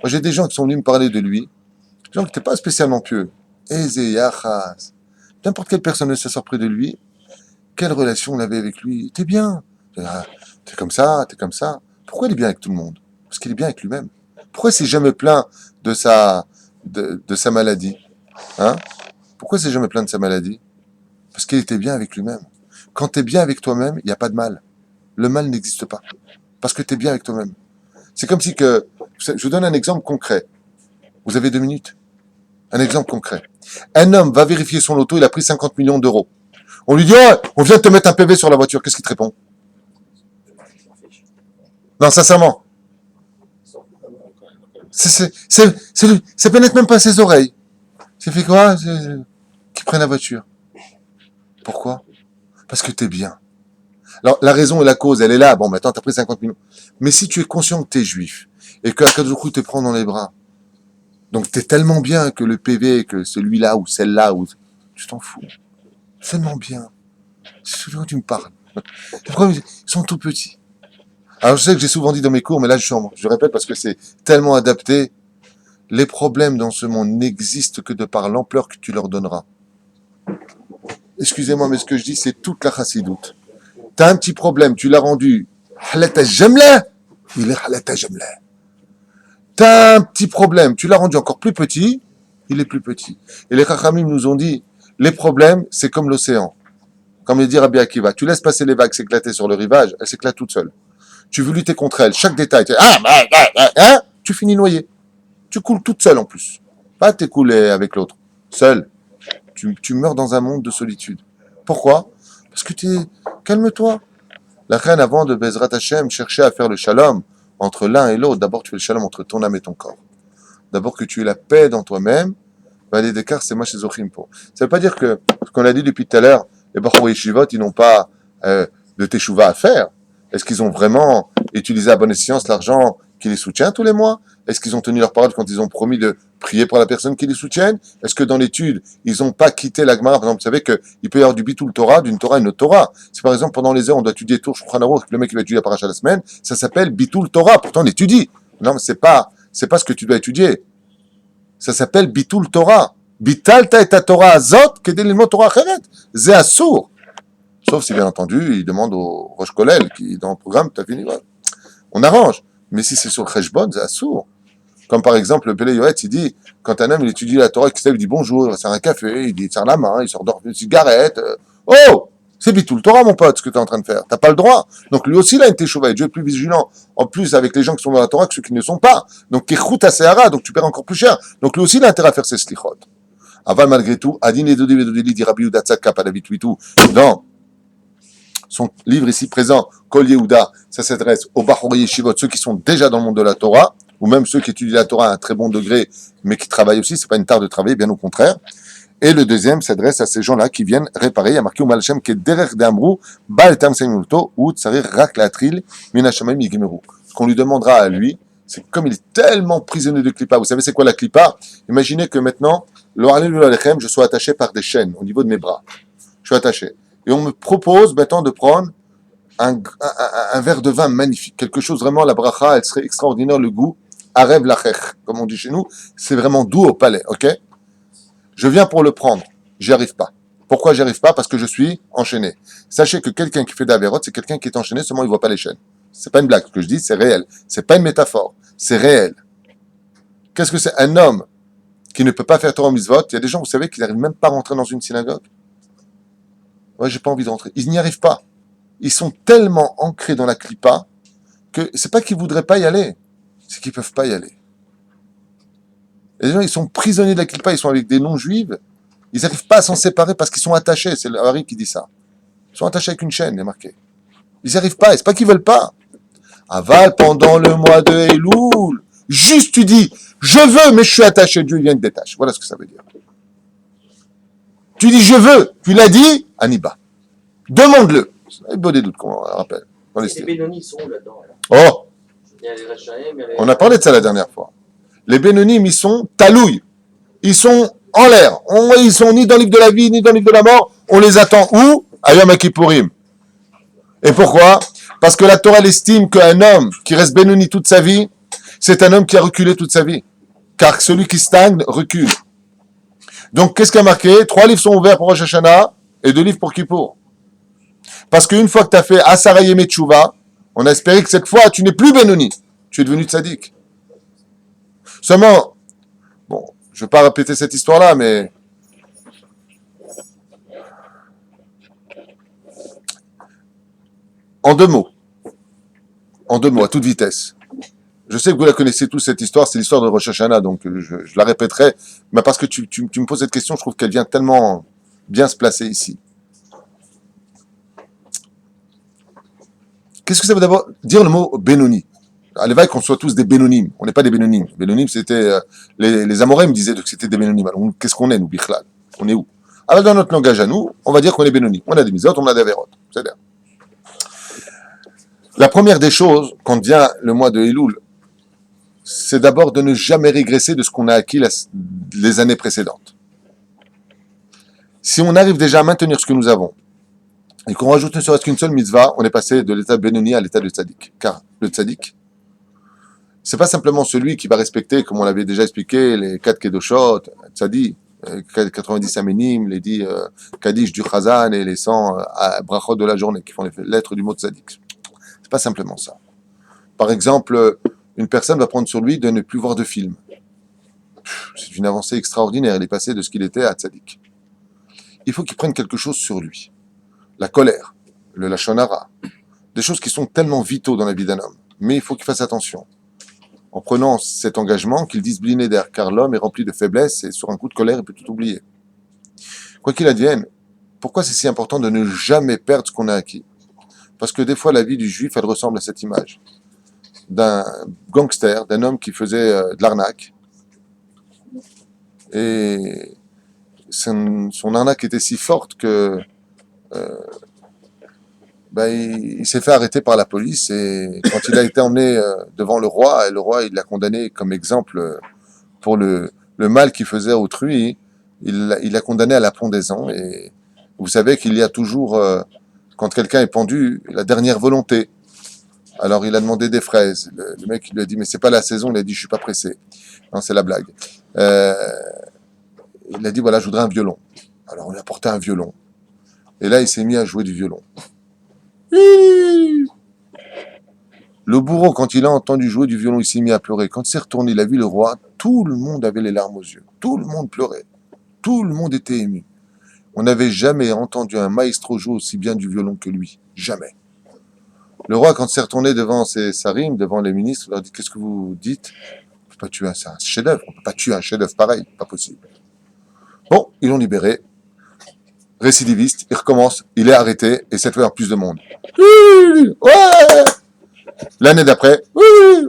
Moi, j'ai des gens qui sont venus me parler de lui, des gens qui n'étaient pas spécialement pieux. Eze, Yachas. N'importe quelle personne ne s'assoit près de lui. Quelle relation on avait avec lui? T'es bien. T'es comme ça, t'es comme ça. Pourquoi il est bien avec tout le monde? Parce qu'il est bien avec lui-même. Pourquoi il s'est jamais plaint de sa maladie? Hein? Pourquoi il s'est jamais plaint de sa maladie? Parce qu'il était bien avec lui-même. Quand tu es bien avec toi-même, il n'y a pas de mal. Le mal n'existe pas. Parce que tu es bien avec toi-même. C'est comme si que... Je vous donne un exemple concret. Vous avez 2 minutes. Un exemple concret. Un homme va vérifier son loto, il a pris 50 millions d'euros. On lui dit, oh, on vient de te mettre un PV sur la voiture. Qu'est-ce qu'il te répond? Non, sincèrement. Ça pénètre même pas ses oreilles. C'est fait quoi? Qu'il prenne la voiture. Pourquoi? Parce que tu es bien. Alors, la raison et la cause, elle est là. Bon, maintenant, tu as pris 50 millions. Mais si tu es conscient que tu es juif, et que Akadosh Baruch Hu te prend dans les bras, donc tu es tellement bien que le PV, que celui-là ou celle-là, ou tu t'en fous. Tellement bien. C'est ce dont tu me parles. Les problèmes, ils sont tout petits. Alors, je sais que j'ai souvent dit dans mes cours, mais là, je répète parce que c'est tellement adapté. Les problèmes dans ce monde n'existent que de par l'ampleur que tu leur donneras. Excusez-moi, mais ce que je dis, c'est toute la chassidoute. T'as un petit problème, tu l'as rendu halata jamla, il est halata jamla. T'as un petit problème, tu l'as rendu encore plus petit, il est plus petit. Et les Chachamim nous ont dit, les problèmes, c'est comme l'océan. Comme le dit Rabbi Akiva, tu laisses passer les vagues s'éclater sur le rivage, elles s'éclatent toutes seules. Tu veux lutter contre elles, chaque détail, tu finis noyé. Tu coules toute seule en plus. Pas t'écouler avec l'autre. Seul. Tu meurs dans un monde de solitude. Pourquoi? Parce que calme-toi. La reine, avant de Bezrat Hashem, cherchait à faire le shalom entre l'un et l'autre. D'abord, tu fais le shalom entre ton âme et ton corps. D'abord, que tu aies la paix dans toi-même. Les d'écart, c'est moi chez Zochimpo. Ça ne veut pas dire que, ce qu'on a dit depuis tout à l'heure, les Bachor Yeshivot, ils n'ont pas de teshuva à faire. Est-ce qu'ils ont vraiment utilisé à bon escient l'argent qui les soutient tous les mois? Est-ce qu'ils ont tenu leur parole quand ils ont promis de prier pour la personne qui les soutienne? Est-ce que dans l'étude, ils n'ont pas quitté la Gemara? Par exemple, vous savez qu'il peut y avoir du bitul Torah, d'une Torah à une autre Torah. Si par exemple, pendant les heures, on doit étudier Tour Shulchan Aruch, le mec qui va étudier la paracha la semaine, ça s'appelle bitul Torah. Pourtant, on étudie. Non, mais c'est pas ce que tu dois étudier. Ça s'appelle bitul Torah. Bitalta et ta Torah azot, kedelilmo Torah acheret. Zé assour. Sauf si, bien entendu, il demande au Rosh Kolel, qui, dans le programme, tu as fini, ouais. On arrange. Mais si c'est sur le Cheshbon, c'est assour. Comme par exemple, le Pélé Yoetz, il dit, quand un homme il étudie la Torah, il dit bonjour, il va se faire un café, il dit, il serre la main, il sort une cigarette. Oh! C'est bitul Torah, mon pote, ce que tu es en train de faire. T'as pas le droit. Donc lui aussi, il a une teshuva. Et Dieu est plus vigilant, en plus, avec les gens qui sont dans la Torah que ceux qui ne sont pas. Donc, kechut asehara, donc tu perds encore plus cher. Donc lui aussi, il a intérêt à faire ses slichot. Aval, malgré tout, Adin Edodi Vedodili dit Rabbi Yehuda Tzadka, pas David Tuitou, dans son livre ici présent, Kol Yehuda, ça s'adresse aux Bachor Yeshivot, ceux qui sont déjà dans le monde de la Torah, ou même ceux qui étudient la Torah à un très bon degré, mais qui travaillent aussi, c'est pas une tare de travailler, bien au contraire. Et le deuxième s'adresse à ces gens-là qui viennent réparer. Il y a marqué Umal Hashem qui est derrière d'Amrou, Baal Tam Seimulto, ou Tsarir Rak Latril, Minashamayim Yigimeru. Ce qu'on lui demandera à lui, c'est comme il est tellement prisonnier de Klippa. Vous savez c'est quoi la Klippa? Imaginez que maintenant, je sois attaché par des chaînes au niveau de mes bras. Je suis attaché. Et on me propose maintenant de prendre un verre de vin magnifique. Quelque chose vraiment, la bracha, elle serait extraordinaire, le goût. Arev lachech, comme on dit chez nous. C'est vraiment doux au palais, ok? Je viens pour le prendre. J'y arrive pas. Pourquoi j'y arrive pas? Parce que je suis enchaîné. Sachez que quelqu'un qui fait d'Averot, c'est quelqu'un qui est enchaîné, seulement il voit pas les chaînes. C'est pas une blague. Ce que je dis, c'est réel. C'est pas une métaphore. C'est réel. Qu'est-ce que c'est? Un homme qui ne peut pas faire Torah mitzvot. Il y a des gens, vous savez, qui n'arrivent même pas à rentrer dans une synagogue. Ouais, j'ai pas envie de rentrer. Ils n'y arrivent pas. Ils sont tellement ancrés dans la clipa que c'est pas qu'ils voudraient pas y aller, c'est qu'ils peuvent pas y aller. Et les gens, ils sont prisonniers de la clipa, ils sont avec des non-juifs, ils n'arrivent pas à s'en séparer parce qu'ils sont attachés. C'est le Hari qui dit ça. Ils sont attachés avec une chaîne, il est marqué. Ils n'y arrivent pas, et c'est pas qu'ils veulent pas. Aval, pendant le mois de Elul, juste tu dis, je veux, mais je suis attaché, Dieu vient et te détache. Voilà ce que ça veut dire. Tu dis je veux, tu l'as dit, Aniba. Demande-le. C'est beau des doutes qu'on rappelle. Les Bénonis sont là-dedans. Alors. Oh! On a parlé de ça la dernière fois. Les Bénonim, ils sont talouilles. Ils sont en l'air. Ils sont ni dans le livre de la vie, ni dans le livre de la mort. On les attend où? À Yom Kippourim. Et pourquoi? Parce que la Torah estime qu'un homme qui reste Bénoni toute sa vie, c'est un homme qui a reculé toute sa vie. Car celui qui stagne recule. Donc, qu'est-ce qui a marqué? 3 livres sont ouverts pour Rosh Hashanah et 2 livres pour Kippour. Parce qu'une fois que tu as fait Asara Yemei Teshuvah, on a espéré que cette fois, tu n'es plus Benoni. Tu es devenu tzaddik. Seulement, bon, je ne vais pas répéter cette histoire-là, mais en deux mots, à toute vitesse. Je sais que vous la connaissez tous, cette histoire, c'est l'histoire de Rosh Hashanah, donc je la répéterai, mais parce que tu me poses cette question, je trouve qu'elle vient tellement bien se placer ici. Qu'est-ce que ça veut d'abord dire le mot Benoni? Allez, qu'on soit tous des Bénonim. On n'est pas des Bénonim. Bénonim, c'était les Amorais me disaient que c'était des Bénonim. Alors, qu'est-ce qu'on est, nous, Bichlal? On est où? Alors, dans notre langage à nous, on va dire qu'on est Bénonim. On a des Mizot, on a des Averot. C'est-à-dire. La première des choses, quand vient le mois de Elul, c'est d'abord de ne jamais régresser de ce qu'on a acquis les années précédentes. Si on arrive déjà à maintenir ce que nous avons, et qu'on rajoute ne serait-ce qu'une seule mitzvah, on est passé de l'état de Benoni à l'état de tzaddik. Car le tzaddik, c'est pas simplement celui qui va respecter, comme on l'avait déjà expliqué, les 4 kedoshot, tzaddik, 90 aménim, les 10 kaddish du chazan et les 100 brachot de la journée, qui font les lettres du mot tzaddik. C'est pas simplement ça. Par exemple, une personne va prendre sur lui de ne plus voir de films. C'est une avancée extraordinaire. Il est passé de ce qu'il était à tzaddik. Il faut qu'il prenne quelque chose sur lui. La colère, le lachon hara, des choses qui sont tellement vitaux dans la vie d'un homme. Mais il faut qu'il fasse attention. En prenant cet engagement, qu'il dise blinéder, car l'homme est rempli de faiblesses et sur un coup de colère, il peut tout oublier. Quoi qu'il advienne, pourquoi c'est si important de ne jamais perdre ce qu'on a acquis? Parce que des fois, la vie du juif, elle ressemble à cette image d'un gangster, d'un homme qui faisait de l'arnaque. Et son arnaque était si forte que il s'est fait arrêter par la police et quand il a été emmené devant le roi, et le roi il l'a condamné comme exemple pour le mal qu'il faisait à autrui, il l'a condamné à la pendaison. Et vous savez qu'il y a toujours, quand quelqu'un est pendu, la dernière volonté. Alors il a demandé des fraises. Le mec il lui a dit mais c'est pas la saison, il a dit je suis pas pressé. Non, c'est la blague. Il a dit voilà, je voudrais un violon. Alors on lui a apporté un violon. Et là il s'est mis à jouer du violon. Le bourreau, quand il a entendu jouer du violon, il s'est mis à pleurer. Quand il s'est retourné, il a vu le roi, tout le monde avait les larmes aux yeux. Tout le monde pleurait. Tout le monde était ému. On n'avait jamais entendu un maestro jouer aussi bien du violon que lui. Jamais. Le roi, quand il s'est retourné devant ses sarim, devant les ministres, il leur dit « Qu'est-ce que vous dites ? On ne peut pas tuer c'est un chef-d'œuvre. On ne peut pas tuer un chef-d'œuvre pareil. Pas possible. » Bon, ils l'ont libéré. Récidiviste, il recommence, il est arrêté, et cette fois, il y a plus de monde. Ouais. L'année d'après, ouais.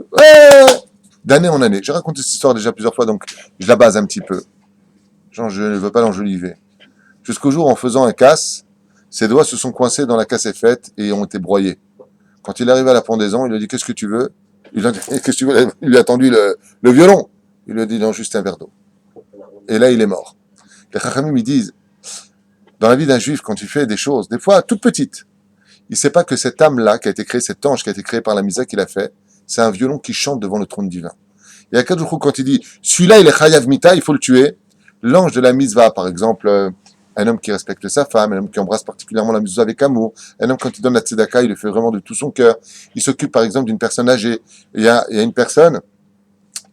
D'année en année. J'ai raconté cette histoire déjà plusieurs fois, donc je la base un petit peu. Genre, je ne veux pas l'enjoliver. Jusqu'au jour, en faisant un casse, ses doigts se sont coincés dans la cassette et ont été broyés. Quand il arrive à la pendaison, il lui a dit « Qu'est-ce que tu veux ?» Il lui a dit « Qu'est-ce que tu veux ?» Il lui a tendu le violon. Il lui a dit « Non, juste un verre d'eau. » Et là, il est mort. Les Chachamim, ils disent, dans la vie d'un juif, quand il fait des choses, des fois toutes petites, il ne sait pas que cette âme-là, qui a été créée, cet ange qui a été créé par la misa qu'il a fait, c'est un violon qui chante devant le trône divin. Et à Kadosh, quand il dit, celui-là, il est chayav mita, il faut le tuer, l'ange de la mitzvah, par exemple, un homme qui respecte sa femme, un homme qui embrasse particulièrement la mitzvah avec amour, un homme, quand il donne la tzedaka, il le fait vraiment de tout son cœur. Il s'occupe, par exemple, d'une personne âgée. Il y a une personne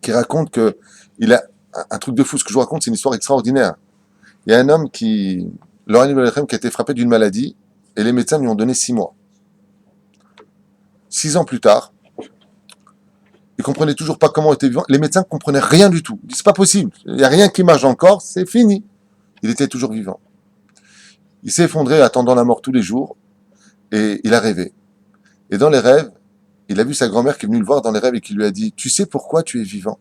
qui raconte que il a un truc de fou. Ce que je vous raconte, c'est une histoire extraordinaire. Il y a un homme qui a été frappé d'une maladie, et les médecins lui ont donné 6 mois. 6 ans plus tard, il comprenait toujours pas comment il était vivant. Les médecins comprenaient rien du tout. Ils disent, c'est pas possible. Il n'y a rien qui marche encore, c'est fini. Il était toujours vivant. Il s'est effondré attendant la mort tous les jours, et il a rêvé. Et dans les rêves, il a vu sa grand-mère qui est venue le voir dans les rêves et qui lui a dit, tu sais pourquoi tu es vivant?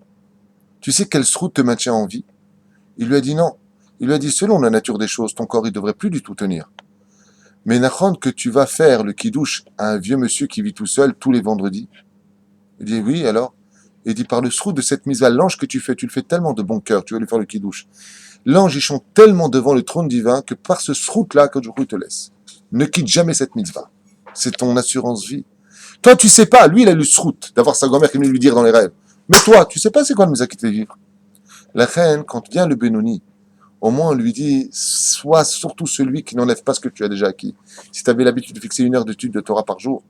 Tu sais quel srout te maintient en vie? Il lui a dit non. Il lui a dit, selon la nature des choses, ton corps, il devrait plus du tout tenir. Mais Nachon, que tu vas faire le kidouche à un vieux monsieur qui vit tout seul tous les vendredis? Il dit, oui, alors? Il dit, par le srout de cette mise à l'ange que tu le fais tellement de bon cœur, tu vas lui faire le kidouche. L'ange, il chante tellement devant le trône divin que par ce srout-là, que il te laisse. Ne quitte jamais cette mitzvah. C'est ton assurance vie. Toi, tu sais pas, lui, il a le srout d'avoir sa grand-mère qui vient lui dire dans les rêves. Mais toi, tu sais pas c'est quoi le mitzvah qui te fait vivre. La reine, quand vient le Benoni, au moins on lui dit, sois surtout celui qui n'enlève pas ce que tu as déjà acquis. Si tu avais l'habitude de fixer 1 heure d'étude de Torah par jour,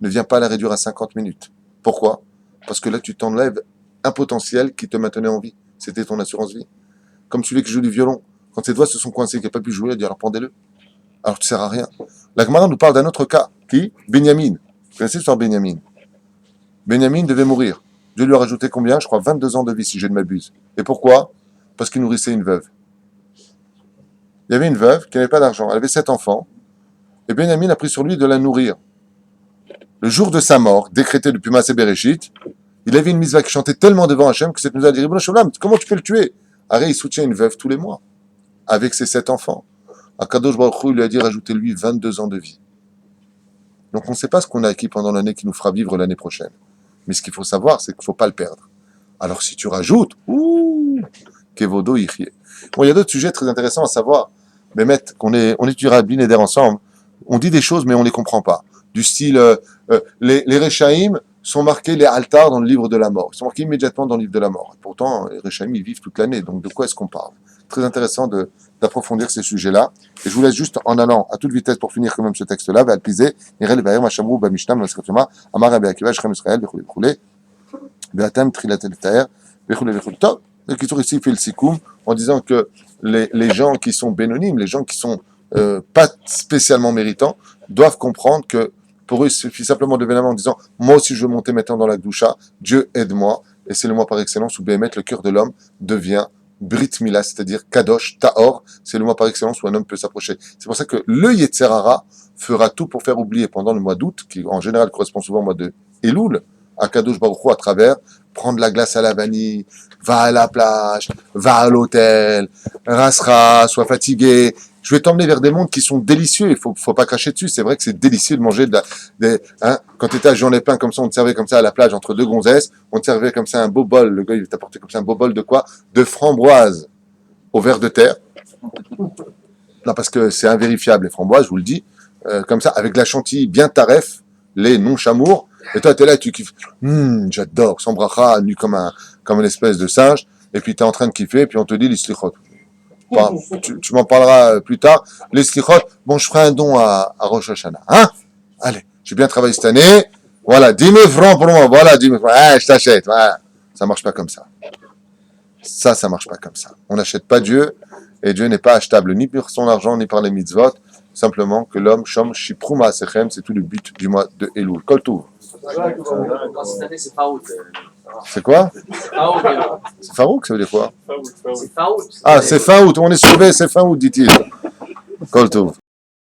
ne viens pas la réduire à 50 minutes. Pourquoi? Parce que là, tu t'enlèves un potentiel qui te maintenait en vie. C'était ton assurance vie. Comme celui qui joue du violon. Quand ses doigts se sont coincés, qu'il n'a pas pu jouer, il a dit alors pendez-le. Alors tu ne sers à rien. La Gemara nous parle d'un autre cas. Qui? Benyamin. Vous connaissez l'histoire de Benyamin? Benyamin devait mourir. Dieu lui a rajouté combien? Je crois 22 ans de vie, si je ne m'abuse. Et pourquoi? Parce qu'il nourrissait une veuve. Il y avait une veuve qui n'avait pas d'argent. Elle avait 7 enfants. Et Benyamin a pris sur lui de la nourrir. Le jour de sa mort, décrété depuis Maaseh Bereshit, il avait une mitzvah qui chantait tellement devant Hachem que cette mitzvah a dit, comment tu peux le tuer? Arrête, il soutient une veuve tous les mois, avec ses 7 enfants. Akadosh Baruch Hu lui a dit, rajoutez-lui 22 ans de vie. Donc on ne sait pas ce qu'on a acquis pendant l'année qui nous fera vivre l'année prochaine. Mais ce qu'il faut savoir, c'est qu'il ne faut pas le perdre. Alors si tu rajoutes, Kevodo Yichye. Bon, il y a d'autres sujets très intéressants à savoir. Mais on étudiera Blinéder ensemble. On dit des choses, mais on ne les comprend pas. Du style, les Rechaïm sont marqués les altars dans le livre de la mort. Ils sont marqués immédiatement dans le livre de la mort. Et pourtant, les Rechaïm, ils vivent toute l'année. Donc, de quoi est-ce qu'on parle? Très intéressant d'approfondir ces sujets-là. Et je vous laisse juste en allant à toute vitesse pour finir quand même ce texte-là. Valpisé, Nirel, Vaïr, Machamrou, Bamishtam, Maskatuma, Amar, Rabbi Akiva, Shrem Israël, Bechule, Bechule, Beatam, Trilatel, Taher, Bechule, Bechule. Top. Le Kitour ici fait le sikoum en disant que les gens qui sont bénonymes, les gens qui sont pas spécialement méritants, doivent comprendre que pour eux, il suffit simplement de venir en disant moi aussi je veux monter maintenant dans la Gdusha, Dieu aide-moi, et c'est le mois par excellence où Béhémet, le cœur de l'homme, devient Brit Mila, c'est-à-dire Kadosh, Tahor, c'est le mois par excellence où un homme peut s'approcher. C'est pour ça que le Yetzer Hara fera tout pour faire oublier pendant le mois d'août, qui en général correspond souvent au mois de Elul, à Kadosh Baruch Hu à travers prendre la glace à la vanille, va à la plage, va à l'hôtel, rasera, sois fatigué. Je vais t'emmener vers des mondes qui sont délicieux. Il faut pas cracher dessus. C'est vrai que c'est délicieux de manger quand tu étais à Jean-Lépin comme ça, on te servait comme ça à la plage entre deux gonzesses. On te servait comme ça un beau bol. Le gars, il t'apportait comme ça un beau bol de quoi? De framboises au verre de terre. Non, parce que c'est invérifiable, les framboises, je vous le dis. Comme ça, avec de la chantilly bien taref, les non-chamours. Et toi, t'es là et tu kiffes. J'adore. Sans bracha, nu comme une espèce de singe. Et puis, t'es en train de kiffer. Et puis, on te dit les slichot. Enfin, tu m'en parleras plus tard. Les slichot, bon, je ferai un don à Rosh Hashanah. Hein? Allez, j'ai bien travaillé cette année. Voilà, 10 000 francs pour moi. Voilà, 10 000 francs. Je t'achète. Voilà. Ça marche pas comme ça. Ça marche pas comme ça. On n'achète pas Dieu. Et Dieu n'est pas achetable ni par son argent, ni par les mitzvot. Simplement que l'homme, shom, shipruma asechem, c'est tout le but du mois de Elul. Kol Tov. Dans cette année, c'est Faout. C'est quoi? C'est Faout. C'est Farouk, ça veut dire quoi? C'est Faout. Ah, c'est fin août. On est sauvé, c'est fin août, dit-il. Kol Tov.